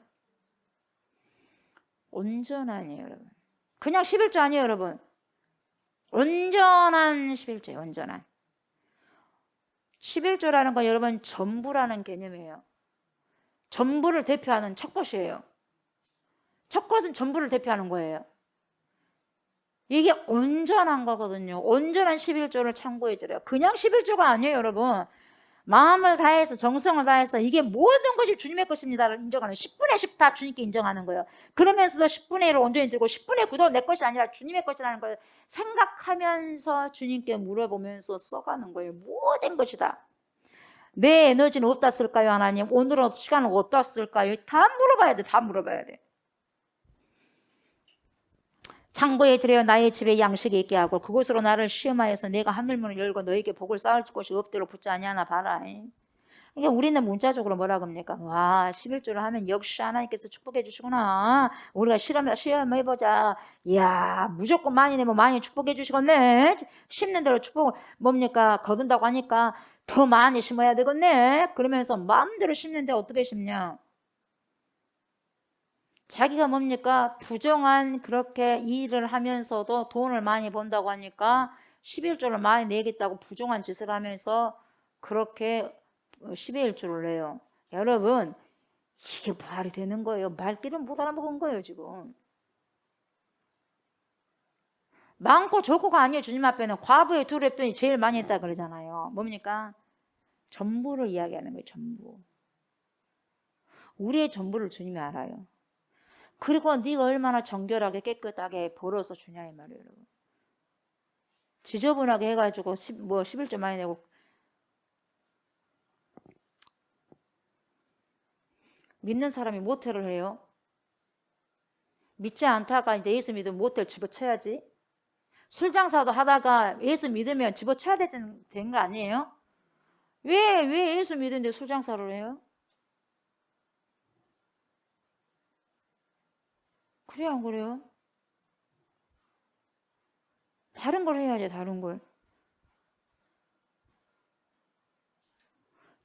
온전한이에요, 여러분. 그냥 11조 아니에요, 여러분. 온전한 11조예요, 온전한. 11조라는 건 여러분 전부라는 개념이에요. 전부를 대표하는 첫 것이에요. 첫 것은 전부를 대표하는 거예요. 이게 온전한 거거든요. 온전한 11조를 참고해 드려요. 그냥 11조가 아니에요, 여러분. 마음을 다해서 정성을 다해서 이게 모든 것이 주님의 것입니다를 인정하는 10분의 10 다 주님께 인정하는 거예요. 그러면서도 10분의 1을 온전히 들고 10분의 9도 내 것이 아니라 주님의 것이라는 걸 생각하면서 주님께 물어보면서 써가는 거예요. 모든 것이 다. 내 에너지는 어디다 쓸까요, 하나님? 오늘은 시간을 어디다 쓸까요? 다 물어봐야 돼. 다 물어봐야 돼. 창고에 들여 나의 집에 양식이 있게 하고 그곳으로 나를 시험하여서 내가 하늘문을 열고 너에게 복을 쌓을 곳이 없도록 붙지 아니하나 봐라. 그러니까 우리는 문자적으로 뭐라 합니까? 와, 11조를 하면 역시 하나님께서 축복해 주시구나. 우리가 시험해보자. 이야, 무조건 많이 내면 많이 축복해 주시겠네. 심는 대로 축복을 뭡니까? 거둔다고 하니까 더 많이 심어야 되겠네. 그러면서 마음대로 심는데 어떻게 심냐? 자기가 뭡니까? 부정한 그렇게 일을 하면서도 돈을 많이 번다고 하니까 11조를 많이 내겠다고 부정한 짓을 하면서 그렇게 11조를 내요. 여러분, 이게 말이 되는 거예요. 말귀를 못 알아먹은 거예요, 지금. 많고 적고가 아니에요. 주님 앞에는 과부의 두 랩돈이 제일 많이 했다 그러잖아요. 뭡니까? 전부를 이야기하는 거예요, 전부. 우리의 전부를 주님이 알아요. 그리고 네가 얼마나 정결하게 깨끗하게 벌어서 주냐 이 말이에요, 여러분. 지저분하게 해가지고 11조 많이 내고 믿는 사람이 모텔을 해요. 믿지 않다가 이제 예수 믿으면 모텔 집어쳐야지. 술 장사도 하다가 예수 믿으면 집어쳐야 되는 거 아니에요? 왜 예수 믿는데 술 장사를 해요? 그래요, 안 그래요? 다른 걸 해야지, 다른 걸.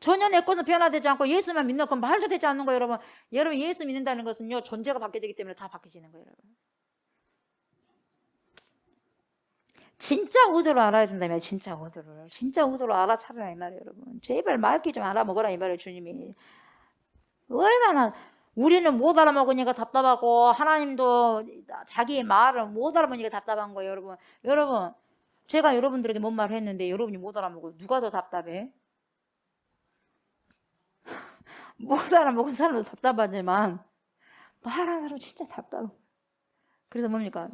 전혀 내 것은 변화되지 않고 예수만 믿는 건 말도 되지 않는 거예요, 여러분. 여러분, 예수 믿는다는 것은요, 존재가 바뀌어지기 때문에 다 바뀌어지는 거예요, 여러분. 진짜 의도를 알아야 된다면 진짜 의도를 알아차려라 이 말이에요, 여러분. 제발 말귀 좀 알아먹어라 이 말이에요, 주님이. 얼마나 우리는 못 알아먹으니까 답답하고 하나님도 자기의 말을 못 알아먹으니까 답답한 거예요, 여러분. 여러분, 제가 여러분들에게 뭔 말을 했는데 여러분이 못 알아먹어요. 누가 더 답답해? 못 알아먹은 사람도 답답하지만 말하는 사람 진짜 답답해. 그래서 뭡니까?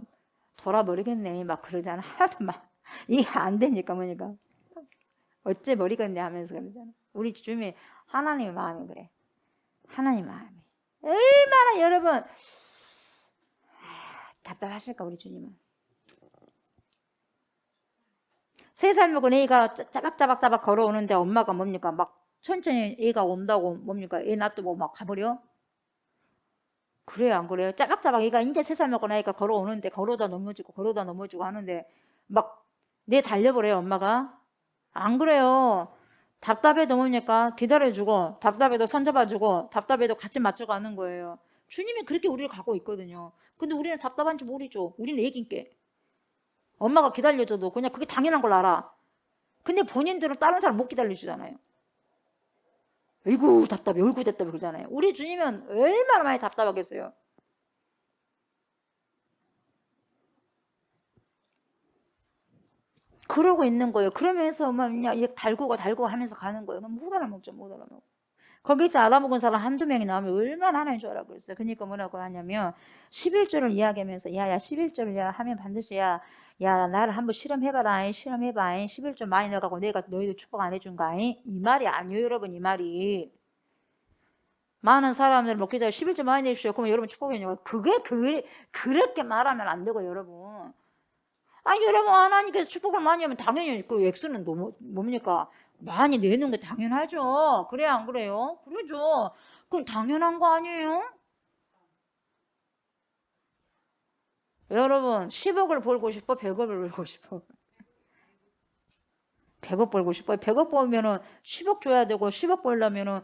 돌아버리겠네 막 그러잖아. 하도 막 이게 안 되니까 뭐니까 어째 버리겠네 하면서 그러잖아. 우리 주님이 하나님의 마음이 그래. 하나님 마음이 얼마나 여러분 답답하실까 우리 주님은. 3살 먹은 애가 짜박짜박 걸어오는데 엄마가 뭡니까 막 천천히 애가 온다고 뭡니까 애 놔두고 막 가버려? 그래요, 안 그래요? 짜박짜박 애가 이제 3살 먹은 아이가 걸어오는데 걸어다 넘어지고 하는데 막 내 달려버려요, 엄마가. 안 그래요. 답답해도 뭡니까? 기다려주고, 답답해도 손잡아주고, 답답해도 같이 맞춰가는 거예요. 주님이 그렇게 우리를 갖고 있거든요. 근데 우리는 답답한지 모르죠. 우리는 애긴게. 엄마가 기다려줘도 그냥 그게 당연한 걸 알아. 근데 본인들은 다른 사람 못 기다려주잖아요. 어이구 답답해, 어이구 답답해 그러잖아요. 우리 주님은 얼마나 많이 답답하겠어요. 그러고 있는 거예요. 그러면서 막 달구고 하면서 가는 거예요. 못 알아먹죠, 못 알아먹어. 거기서 알아먹은 사람 한두 명이 나오면 얼마나 하나인 줄 알아 그랬어요. 그러니까 뭐라고 하냐면 11조를 이야기하면서 야야 11조를 하면 반드시 야 나를 한번 실험해봐라. 실험해봐. 11조 많이 넣어가고 내가 너희들 축복 안 해준가? 이 말이 아니에요, 여러분. 이 말이. 많은 사람들 먹기 전에 11조 많이 내십시오. 그러면 여러분 축복해요. 그렇게 말하면 안 되고 여러분. 아니 여러분 하나님께서 축복을 많이 하면 당연히 그 액수는 너무 뭡니까? 많이 내는 게 당연하죠. 그래야 안 그래요? 그러죠. 그건 당연한 거 아니에요? 여러분 10억을 벌고 싶어? 100억을 벌고 싶어? 100억 벌고 싶어요. 100억 벌면은 10억 줘야 되고 10억 벌려면은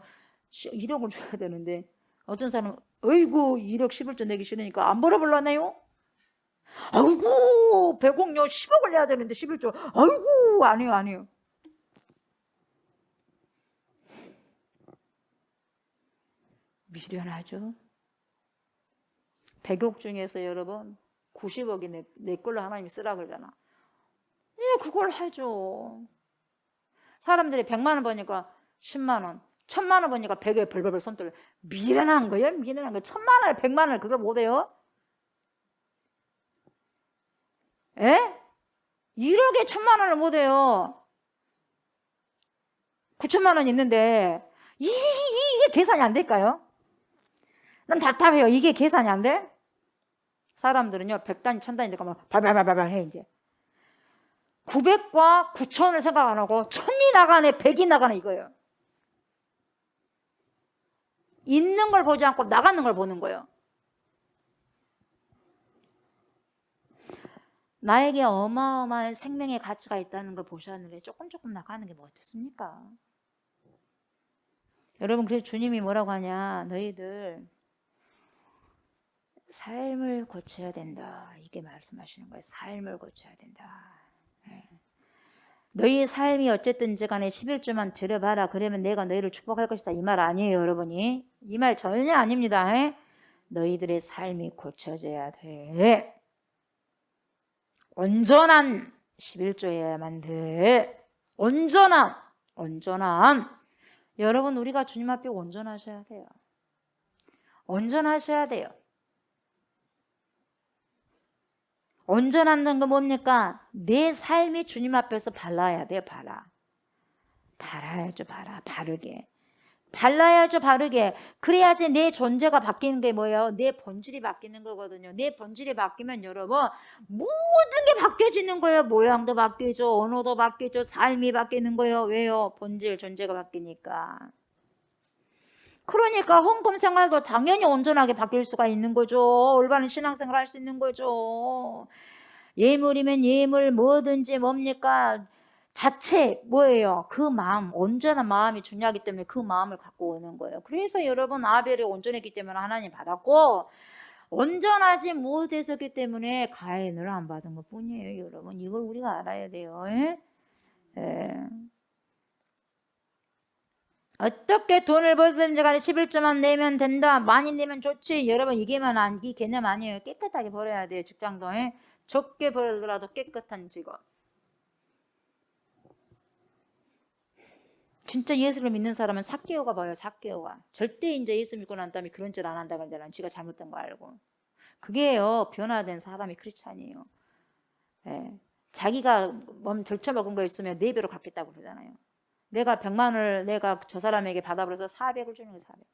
1억을 줘야 되는데 어떤 사람은 어이구 1억 11조 내기 싫으니까 안 벌어볼라네요? 아이고 100억요 10억을 내야 되는데 11조 아이고 아니에요. 미련하죠. 100억 중에서 여러분 90억이 내 걸로 하나님이 쓰라 그러잖아. 예, 그걸 하죠. 사람들이 100만 원 버니까 10만 원. 1000만 원 버니까 100에 벌벌벌 손 떨려. 미련한 거예요? 미련한 거예요? 1000만 원, 100만 원을 그걸 못해요? 에? 1억에 1000만 원을 못해요. 9천만 원 있는데 이게 계산이 안 될까요? 난 답답해요. 이게 계산이 안 돼? 사람들은요 100단위 1000단위 되면 발발발발 해. 이제 900과 9천을 생각 안 하고 1000이 나가네 100이 나가네 이거예요. 있는 걸 보지 않고 나가는 걸 보는 거예요. 나에게 어마어마한 생명의 가치가 있다는 걸 보셨는데 조금 나가는 게 뭐 어떻습니까? 여러분, 그래서 주님이 뭐라고 하냐, 너희들 삶을 고쳐야 된다, 이게 말씀하시는 거예요. 삶을 고쳐야 된다. 너희 삶이 어쨌든지 간에 11조만 들여봐라, 그러면 내가 너희를 축복할 것이다, 이 말 아니에요. 여러분이 이 말 전혀 아닙니다. 너희들의 삶이 고쳐져야 돼. 온전한 11조여야만 돼. 온전함. 여러분, 우리가 주님 앞에 온전하셔야 돼요. 온전하셔야 돼요. 온전한 건 뭡니까? 내 삶이 주님 앞에서 발라야 돼요. 발라야죠. 바르게. 발라야죠. 바르게. 그래야지 내 존재가 바뀌는 게 뭐예요? 내 본질이 바뀌는 거거든요. 내 본질이 바뀌면 여러분 모든 게 바뀌어지는 거예요. 모양도 바뀌죠. 언어도 바뀌죠. 삶이 바뀌는 거예요. 왜요? 본질, 존재가 바뀌니까. 그러니까 헌금 생활도 당연히 온전하게 바뀔 수가 있는 거죠. 올바른 신앙생활 할 수 있는 거죠. 예물이면 예물, 뭐든지 뭡니까? 자체 뭐예요? 그 마음, 온전한 마음이 중요하기 때문에 그 마음을 갖고 오는 거예요. 그래서 여러분, 아벨이 온전했기 때문에 하나님 받았고, 온전하지 못했었기 때문에 가인을 안 받은 것 뿐이에요. 여러분, 이걸 우리가 알아야 돼요. 어떻게 돈을 벌든지 간에 11조만 내면 된다, 많이 내면 좋지, 여러분, 이 개념 아니에요. 깨끗하게 벌어야 돼요. 직장도 적게 벌더라도 깨끗한 직업. 진짜 예수를 믿는 사람은 삭개오가 봐요. 삭개오가 절대 이제 예수 믿고 난 다음에 그런 짓 안 한다 그러잖아요. 지가 잘못된 거 알고. 그게요, 변화된 사람이 크리스찬이에요. 자기가 절쳐먹은 거 있으면 4배로 갚겠다고 그러잖아요. 내가 100만 원을 내가 저 사람에게 받아버려서 400을 주는 거예요. 400.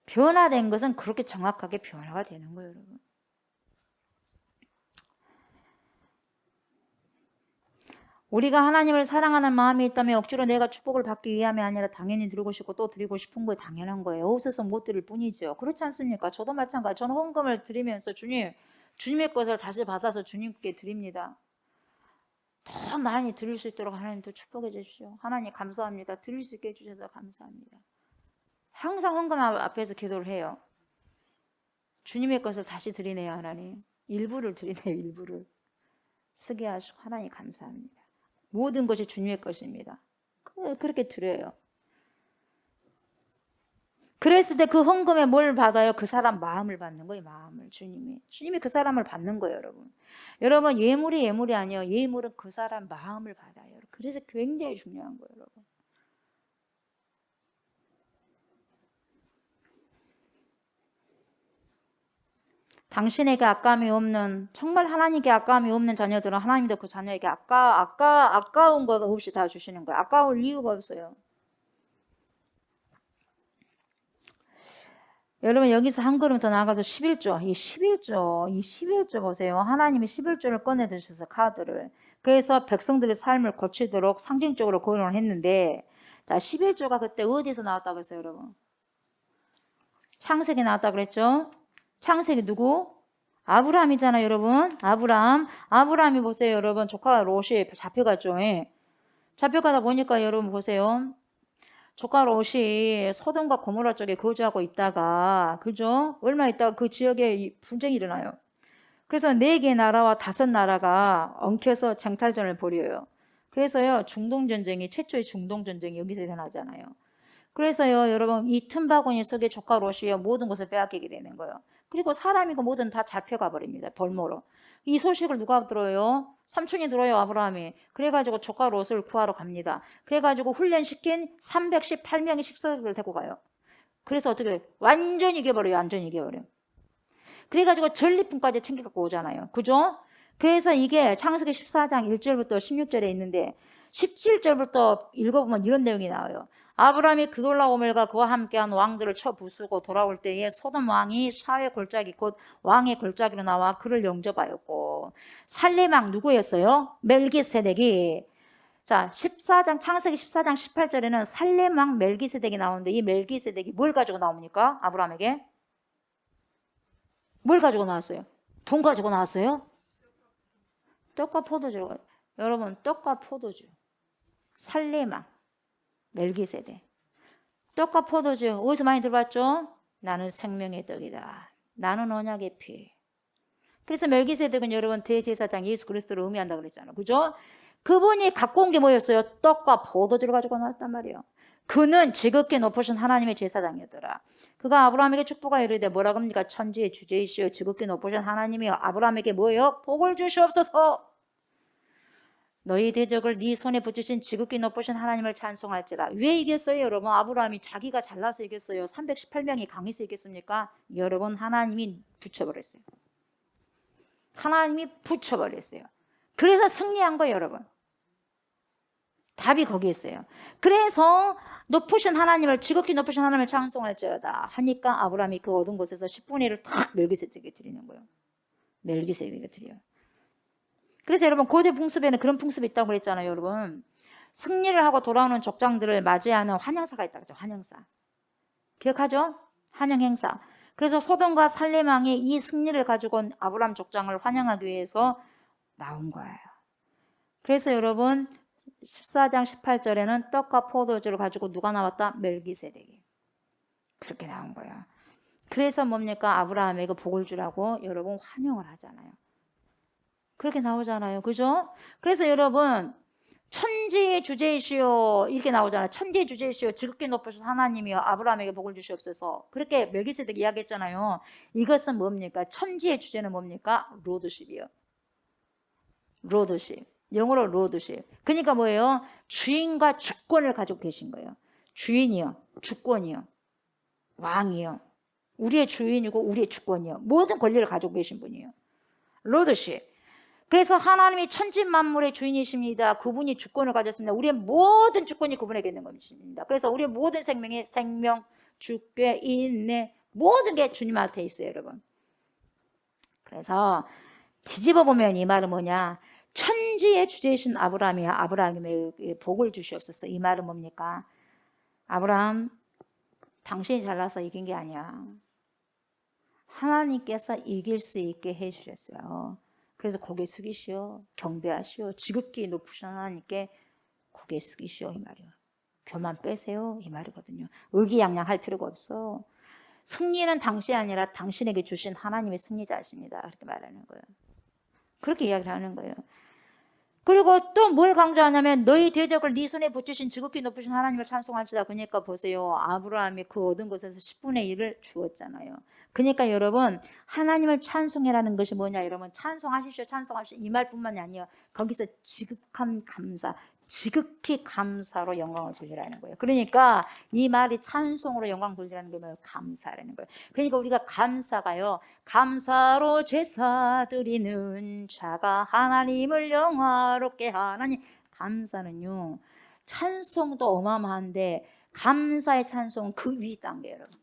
변화된 것은 그렇게 정확하게 변화가 되는 거예요. 여러분. 우리가 하나님을 사랑하는 마음이 있다면 억지로 내가 축복을 받기 위함이 아니라 당연히 드리고 싶고 또 드리고 싶은 거 당연한 거예요. 없어서 못 드릴 뿐이죠. 그렇지 않습니까? 저도 마찬가지. 저는 헌금을 드리면서 주님의 것을 다시 받아서 주님께 드립니다. 더 많이 드릴 수 있도록 하나님 또 축복해 주십시오. 하나님 감사합니다. 드릴 수 있게 해주셔서 감사합니다. 항상 헌금 앞에서 기도를 해요. 주님의 것을 다시 드리네요. 하나님. 일부를 드리네요. 일부를. 쓰게 하시고 하나님 감사합니다. 모든 것이 주님의 것입니다. 그렇게 드려요. 그랬을 때 그 헌금에 뭘 받아요? 그 사람 마음을 받는 거예요. 마음을. 주님이 그 사람을 받는 거예요. 여러분 예물이 아니에요. 예물은 그 사람 마음을 받아요. 그래서 굉장히 중요한 거예요. 여러분. 당신에게 아까움이 없는, 정말 하나님께 아까움이 없는 자녀들은 하나님도 그 자녀에게 아까운 것 없이 다 주시는 거예요. 아까울 이유가 없어요. 여러분, 여기서 한 걸음 더 나가서 11조, 이 11조 보세요. 하나님이 11조를 꺼내 드셔서 카드를. 그래서 백성들의 삶을 고치도록 상징적으로 거론을 했는데, 자, 11조가 그때 어디서 나왔다고 했어요, 여러분? 창세기 나왔다고 그랬죠? 창세기 누구? 아브라함이잖아요, 여러분. 아브라함이 보세요, 여러분. 조카 롯이 잡혀갔죠. 잡혀가다 보니까 여러분 보세요. 조카 롯이 소돔과 고모라 쪽에 거주하고 있다가, 그죠? 얼마 있다가 그 지역에 분쟁이 일어나요. 그래서 4개 나라와 5 나라가 엉켜서 쟁탈전을 벌여요. 그래서요, 최초의 중동전쟁이 여기서 일어나잖아요. 그래서요, 여러분, 이 틈바구니 속에 조카 롯이 모든 것을 빼앗기게 되는 거예요. 그리고 사람이고 뭐든 다 잡혀가 버립니다. 벌모로. 이 소식을 누가 들어요? 삼촌이 들어요, 아브라함이. 그래가지고 조카 롯을 구하러 갑니다. 그래가지고 훈련시킨 318명의 식솔을 데리고 가요. 그래서 어떻게 돼? 완전히 이겨버려요. 완전히 이겨버려요. 그래가지고 전리품까지 챙겨갖고 오잖아요. 그죠? 그래서 이게 창세기 14장 1절부터 16절에 있는데 17절부터 읽어보면 이런 내용이 나와요. 아브라함이 그돌라오멜과 그와 함께한 왕들을 쳐 부수고 돌아올 때에 소돔 왕이 샤의 골짜기 곧 왕의 골짜기로 나와 그를 영접하였고, 살레망 누구였어요? 멜기세덱이. 자, 14장 창세기 14장 18절에는 살레망 멜기세덱이 나오는데, 이 멜기세덱이 뭘 가지고 나옵니까? 아브라함에게 뭘 가지고 나왔어요? 돈 가지고 나왔어요? 떡과 포도주. 여러분, 떡과 포도주, 살레망, 멜기세덱. 떡과 포도주 어디서 많이 들어봤죠? 나는 생명의 떡이다. 나는 언약의 피. 그래서 멜기세덱은 여러분 대제사장 예수 그리스도를 의미한다고 그랬잖아요. 그죠? 그분이 갖고 온 게 뭐였어요? 떡과 포도주를 가지고 나왔단 말이에요. 그는 지극히 높으신 하나님의 제사장이었더라. 그가 아브라함에게 축복하 이르되 뭐라고 합니까? 천지의 주제이시여 지극히 높으신 하나님이여 아브라함에게 뭐예요? 복을 주시옵소서. 너희 대적을 네 손에 붙이신 지극히 높으신 하나님을 찬송할지라. 왜 이겼어요, 여러분? 아브라함이 자기가 잘나서 이겼어요? 318명이 강해서 이겼습니까? 여러분, 하나님이 붙여버렸어요. 하나님이 붙여버렸어요. 그래서 승리한 거예요, 여러분. 답이 거기 있어요. 그래서 높으신 하나님을, 지극히 높으신 하나님을 찬송할지어다 하니까 아브라함이 그 얻은 곳에서 10분의 1을 탁 멜기세덱에게 드리는 거예요. 멜기세덱에게 드려요. 그래서 여러분 고대 풍습에는 그런 풍습이 있다고 그랬잖아요. 여러분, 승리를 하고 돌아오는 족장들을 맞이하는 환영사가 있다고 했죠. 환영사. 기억하죠? 환영 행사. 그래서 소돔과 살레망이 이 승리를 가지고 온 아브라함 족장을 환영하기 위해서 나온 거예요. 그래서 여러분 14장 18절에는 떡과 포도주를 가지고 누가 나왔다? 멜기세덱이. 그렇게 나온 거예요. 그래서 뭡니까? 아브라함에게 복을 주라고 여러분 환영을 하잖아요. 그렇게 나오잖아요. 그죠? 그래서 여러분 천지의 주제이시여 이렇게 나오잖아요. 천지의 주제이시여 지극히 높으신 하나님이여 아브라함에게 복을 주시옵소서. 그렇게 멜기세덱 이야기했잖아요. 이것은 뭡니까? 천지의 주제는 뭡니까? 로드십이요. 로드십. 영어로 로드십. 그러니까 뭐예요? 주인과 주권을 가지고 계신 거예요. 주인이요. 주권이요. 왕이요. 우리의 주인이고 우리의 주권이요. 모든 권리를 가지고 계신 분이에요. 로드십. 그래서 하나님이 천지 만물의 주인이십니다. 그분이 주권을 가졌습니다. 우리의 모든 주권이 그분에게 있는 것입니다. 그래서 우리의 모든 생명의 생명, 주께, 인내 모든 게 주님한테 있어요, 여러분. 그래서 뒤집어 보면 이 말은 뭐냐? 천지의 주제이신 아브라함이 아브라함에게 복을 주시옵소서. 이 말은 뭡니까? 아브라함, 당신이 잘나서 이긴 게 아니야. 하나님께서 이길 수 있게 해주셨어요. 그래서 고개 숙이시오. 경배하시오. 지극히 높으신 하나님께 고개 숙이시오. 이 말이에요. 교만 빼세요. 이 말이거든요. 의기양양할 필요가 없어. 승리는 당신이 아니라 당신에게 주신 하나님의 승리자이십니다. 그렇게 말하는 거예요. 그렇게 이야기를 하는 거예요. 그리고 또 뭘 강조하냐면 너희 대적을 네 손에 붙이신 지극히 높으신 하나님을 찬송할지다. 그러니까 보세요. 아브라함이 그 얻은 곳에서 10분의 1을 주었잖아요. 그러니까 여러분 하나님을 찬송해라는 것이 뭐냐, 여러분 찬송하십시오, 찬송하십시오 이 말뿐만이 아니에요. 거기서 지극한 감사, 지극히 감사로 영광을 돌리라는 거예요. 그러니까 이 말이 찬송으로 영광 돌리라는 게 뭐예요? 감사라는 거예요. 그러니까 우리가 감사가요, 감사로 제사 드리는 자가 하나님을 영화롭게 하나니. 감사는요 찬송도 어마어마한데 감사의 찬송은 그 위 단계예요, 여러분.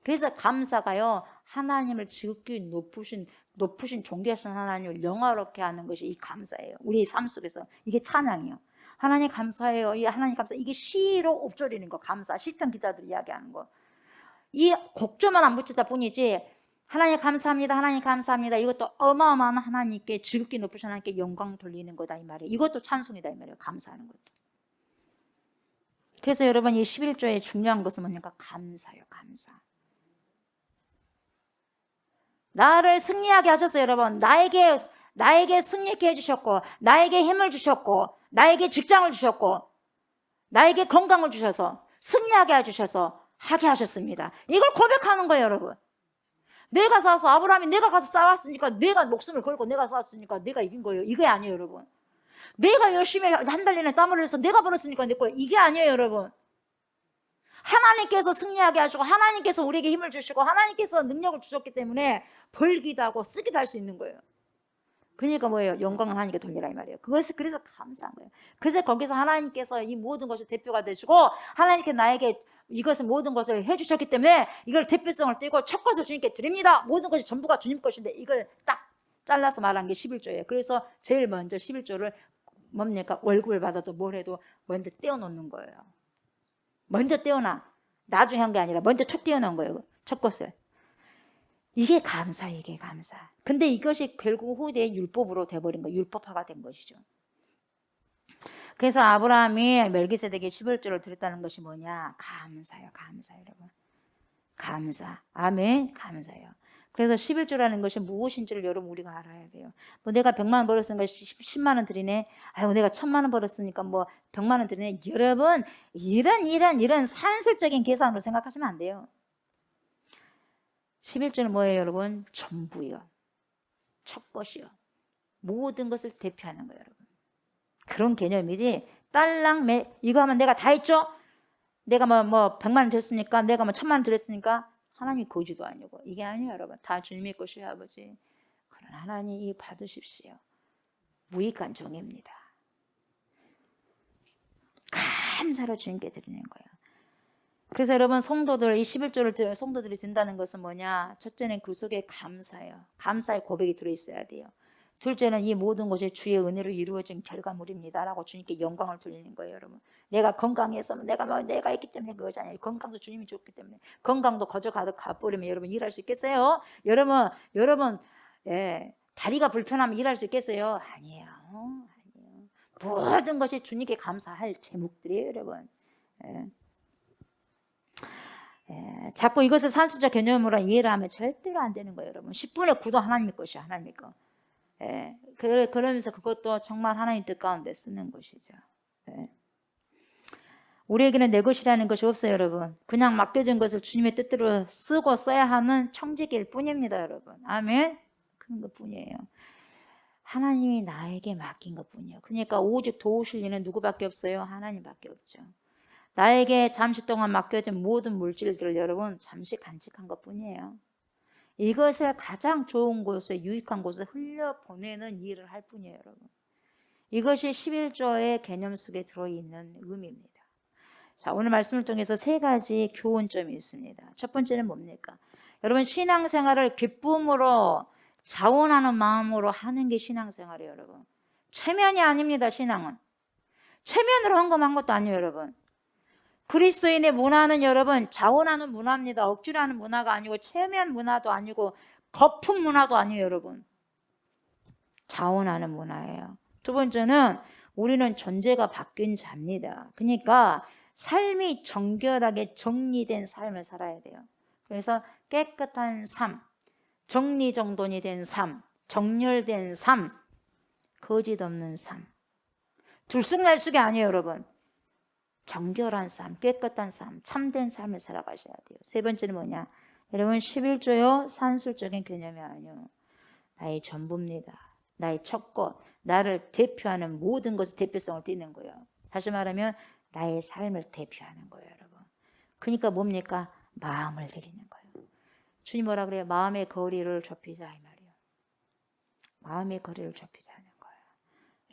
그래서 감사가요 하나님을 지극히 높으신 존귀하신 하나님을 영화롭게 하는 것이 이 감사예요. 우리 삶 속에서 이게 찬양이에요. 하나님 감사해요. 이 하나님 감사. 이게 시로 읊조리는 거. 감사. 시편 기자들이 이야기하는 거. 이 곡조만 안 붙였다 뿐이지 하나님 감사합니다, 하나님 감사합니다, 이것도 어마어마한 하나님께 지극히 높으신 하나님께 영광 돌리는 거다 이 말이에요. 이것도 찬송이다 이 말이에요. 감사하는 것도. 그래서 여러분 이 11조의 중요한 것은 뭡니까? 감사예요. 감사. 나를 승리하게 하셨어요. 여러분 나에게 승리케 해주셨고, 나에게 힘을 주셨고, 나에게 직장을 주셨고, 나에게 건강을 주셔서 승리하게 해주셔서 하게 하셨습니다. 이걸 고백하는 거예요, 여러분. 내가 싸서, 아브라함이 내가 가서 싸웠으니까, 내가 목숨을 걸고 내가 싸웠으니까 내가 이긴 거예요. 이게 아니에요, 여러분. 내가 열심히 한 달 내내 땀을 흘려서 내가 벌었으니까 내 거예요. 이게 아니에요, 여러분. 하나님께서 승리하게 하시고, 하나님께서 우리에게 힘을 주시고, 하나님께서 능력을 주셨기 때문에 벌기도 하고 쓰기도 할 수 있는 거예요. 그러니까 뭐예요? 영광을 하나님께 돌리라 이 말이에요. 그래서 감사한 거예요. 그래서 거기서 하나님께서 이 모든 것을 대표가 되시고, 하나님께 나에게 이것을 모든 것을 해주셨기 때문에 이걸 대표성을 띄고 첫 것을 주님께 드립니다. 모든 것이 전부가 주님 것인데 이걸 딱 잘라서 말한 게 11조예요. 그래서 제일 먼저 11조를 뭡니까? 월급을 받아도 뭘 해도 먼저 떼어놓는 거예요. 먼저 떼어놔. 나중에 한 게 아니라 먼저 첫 떼어놓은 거예요. 첫 것을. 이게 감사, 이게 감사. 근데 이것이 결국 후대의 율법으로 돼버린 거예요. 율법화가 된 것이죠. 그래서 아브라함이 멜기세덱에게 11조를 드렸다는 것이 뭐냐? 감사요, 감사, 여러분. 감사. 아멘, 감사요. 그래서 11조라는 것이 무엇인지를 여러분 우리가 알아야 돼요. 뭐 내가 100만 원 벌었으니까 10만 원 드리네. 아유, 내가 1000만 원 벌었으니까 뭐 100만 원 드리네. 여러분, 이런 산술적인 계산으로 생각하시면 안 돼요. 11조는 뭐예요, 여러분? 전부요. 첫 것이요. 모든 것을 대표하는 거예요, 여러분. 그런 개념이지. 딸랑 이거 하면 내가 다 했죠? 내가 뭐 100만 원 줬으니까, 내가 뭐 1000만 원 드렸으니까 하나님이 거지도 아니고. 이게 아니에요, 여러분. 다 주님의 것이에요, 아버지. 그러나 하나님이 받으십시오. 무익한 종입니다. 감사로 주님께 드리는 거예요. 그래서 여러분, 성도들, 이 11조를 성도들이 든다는 것은 뭐냐? 첫째는 그 속에 감사예요. 감사의 고백이 들어있어야 돼요. 둘째는 이 모든 것이 주의 은혜로 이루어진 결과물입니다 라고 주님께 영광을 돌리는 거예요, 여러분. 내가 건강해서 내가 있기 때문에 그것이 아니에요. 건강도 주님이 줬기 때문에. 건강도 거저 가버리면 여러분 일할 수 있겠어요? 여러분 다리가 불편하면 일할 수 있겠어요? 아니에요. 모든 것이 주님께 감사할 제목들이에요, 여러분. 자꾸 이것을 산수적 개념으로 이해를 하면 절대로 안 되는 거예요, 여러분. 10분의 9도 하나님의 것이요, 하나님의 것. 그러면서 그것도 정말 하나님 뜻 가운데 쓰는 것이죠. 우리에게는 내 것이라는 것이 없어요, 여러분. 그냥 맡겨진 것을 주님의 뜻대로 쓰고 써야 하는 청지기일 뿐입니다, 여러분. 아멘. 그런 것 뿐이에요. 하나님이 나에게 맡긴 것 뿐이에요. 그러니까 오직 도우실 이는 누구밖에 없어요? 하나님밖에 없죠. 나에게 잠시 동안 맡겨진 모든 물질들을 여러분 잠시 간직한 것 뿐이에요. 이것을 가장 좋은 곳에, 유익한 곳에 흘려보내는 일을 할 뿐이에요, 여러분. 이것이 11조의 개념 속에 들어있는 의미입니다. 자, 오늘 말씀을 통해서 세 가지 교훈점이 있습니다. 첫 번째는 뭡니까? 여러분, 신앙생활을 기쁨으로 자원하는 마음으로 하는 게 신앙생활이에요, 여러분. 체면이 아닙니다, 신앙은. 체면으로 헌금한 것도 아니에요, 여러분. 그리스도인의 문화는 여러분 자원하는 문화입니다. 억지로 하는 문화가 아니고 체면 문화도 아니고 거품 문화도 아니에요, 여러분. 자원하는 문화예요. 두 번째는 우리는 존재가 바뀐 자입니다. 그러니까 삶이 정결하게 정리된 삶을 살아야 돼요. 그래서 깨끗한 삶, 정리정돈이 된 삶, 정렬된 삶, 거짓 없는 삶. 들쑥날쑥이 아니에요, 여러분. 정결한 삶, 깨끗한 삶, 참된 삶을 살아가셔야 돼요. 세 번째는 뭐냐? 여러분, 11조요 산술적인 개념이 아니요, 나의 전부입니다. 나의 첫것, 나를 대표하는 모든 것의 대표성을 띠는 거예요. 다시 말하면 나의 삶을 대표하는 거예요, 여러분. 그러니까 뭡니까? 마음을 드리는 거예요. 주님 뭐라 그래요? 마음의 거리를 좁히자 이 말이에요. 마음의 거리를 좁히자는 거예요.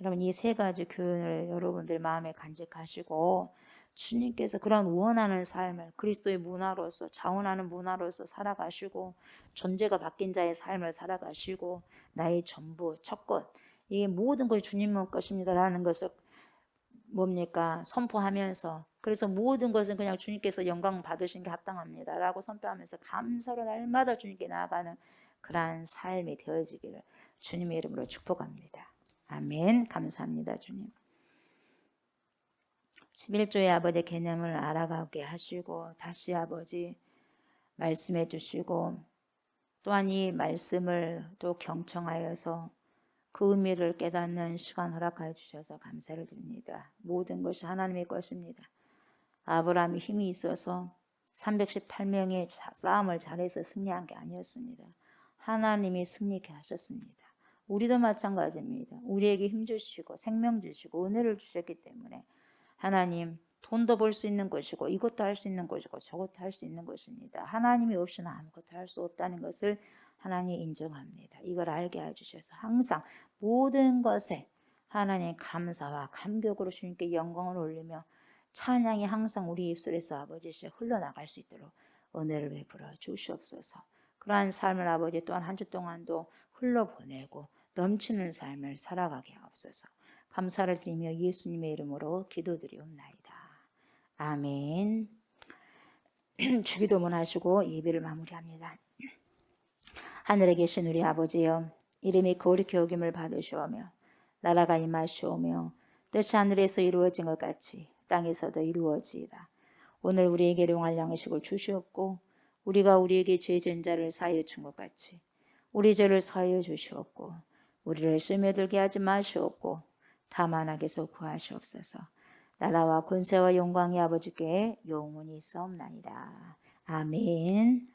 여러분, 이 세 가지 교훈을 여러분들 마음에 간직하시고 주님께서 그런 원하는 삶을 그리스도의 문화로서, 자원하는 문화로서 살아가시고 존재가 바뀐 자의 삶을 살아가시고 나의 전부, 첫것, 이게 모든 것이 주님의 것입니다 라는 것을 뭡니까? 선포하면서, 그래서 모든 것은 그냥 주님께서 영광 받으신 게 합당합니다 라고 선포하면서 감사로 날마다 주님께 나아가는 그러한 삶이 되어지기를 주님의 이름으로 축복합니다. 아멘. 감사합니다, 주님. 11조의 아버지 개념을 알아가게 하시고 다시 아버지 말씀해 주시고 또한 이 말씀을 또 경청하여서 그 의미를 깨닫는 시간 허락하여 주셔서 감사를 드립니다. 모든 것이 하나님의 것입니다. 아브라함이 힘이 있어서 318명이 싸움을 잘해서 승리한 게 아니었습니다. 하나님이 승리케 하셨습니다. 우리도 마찬가지입니다. 우리에게 힘 주시고 생명 주시고 은혜를 주셨기 때문에 하나님 돈도 벌 수 있는 것이고 이것도 할 수 있는 것이고 저것도 할 수 있는 것입니다. 하나님이 없이는 아무것도 할 수 없다는 것을 하나님 인정합니다. 이걸 알게 해주셔서 항상 모든 것에 하나님 감사와 감격으로 주님께 영광을 올리며 찬양이 항상 우리 입술에서 아버지께 흘러나갈 수 있도록 은혜를 베풀어 주시옵소서. 그러한 삶을 아버지 또한 한 주 동안도 흘러보내고 넘치는 삶을 살아가게 하옵소서. 감사를 드리며 예수님의 이름으로 기도드리옵나이다. 아멘. 주기도문 하시고 예배를 마무리합니다. 하늘에 계신 우리 아버지여, 이름이 거룩히 여김을 받으시오며 나라가 임하시오며 뜻이 하늘에서 이루어진 것 같이 땅에서도 이루어지이다. 오늘 우리에게 일용할 양식을 주시옵고 우리가 우리에게 죄진 자를 사하여 준 것 같이 우리 죄를 사하여 주시옵고 우리를 시험에 들게 하지 마시옵고 다만 악에서 구하시옵소서. 나라와 권세와 영광이 아버지께 영원히 있사옵나이다. 아멘.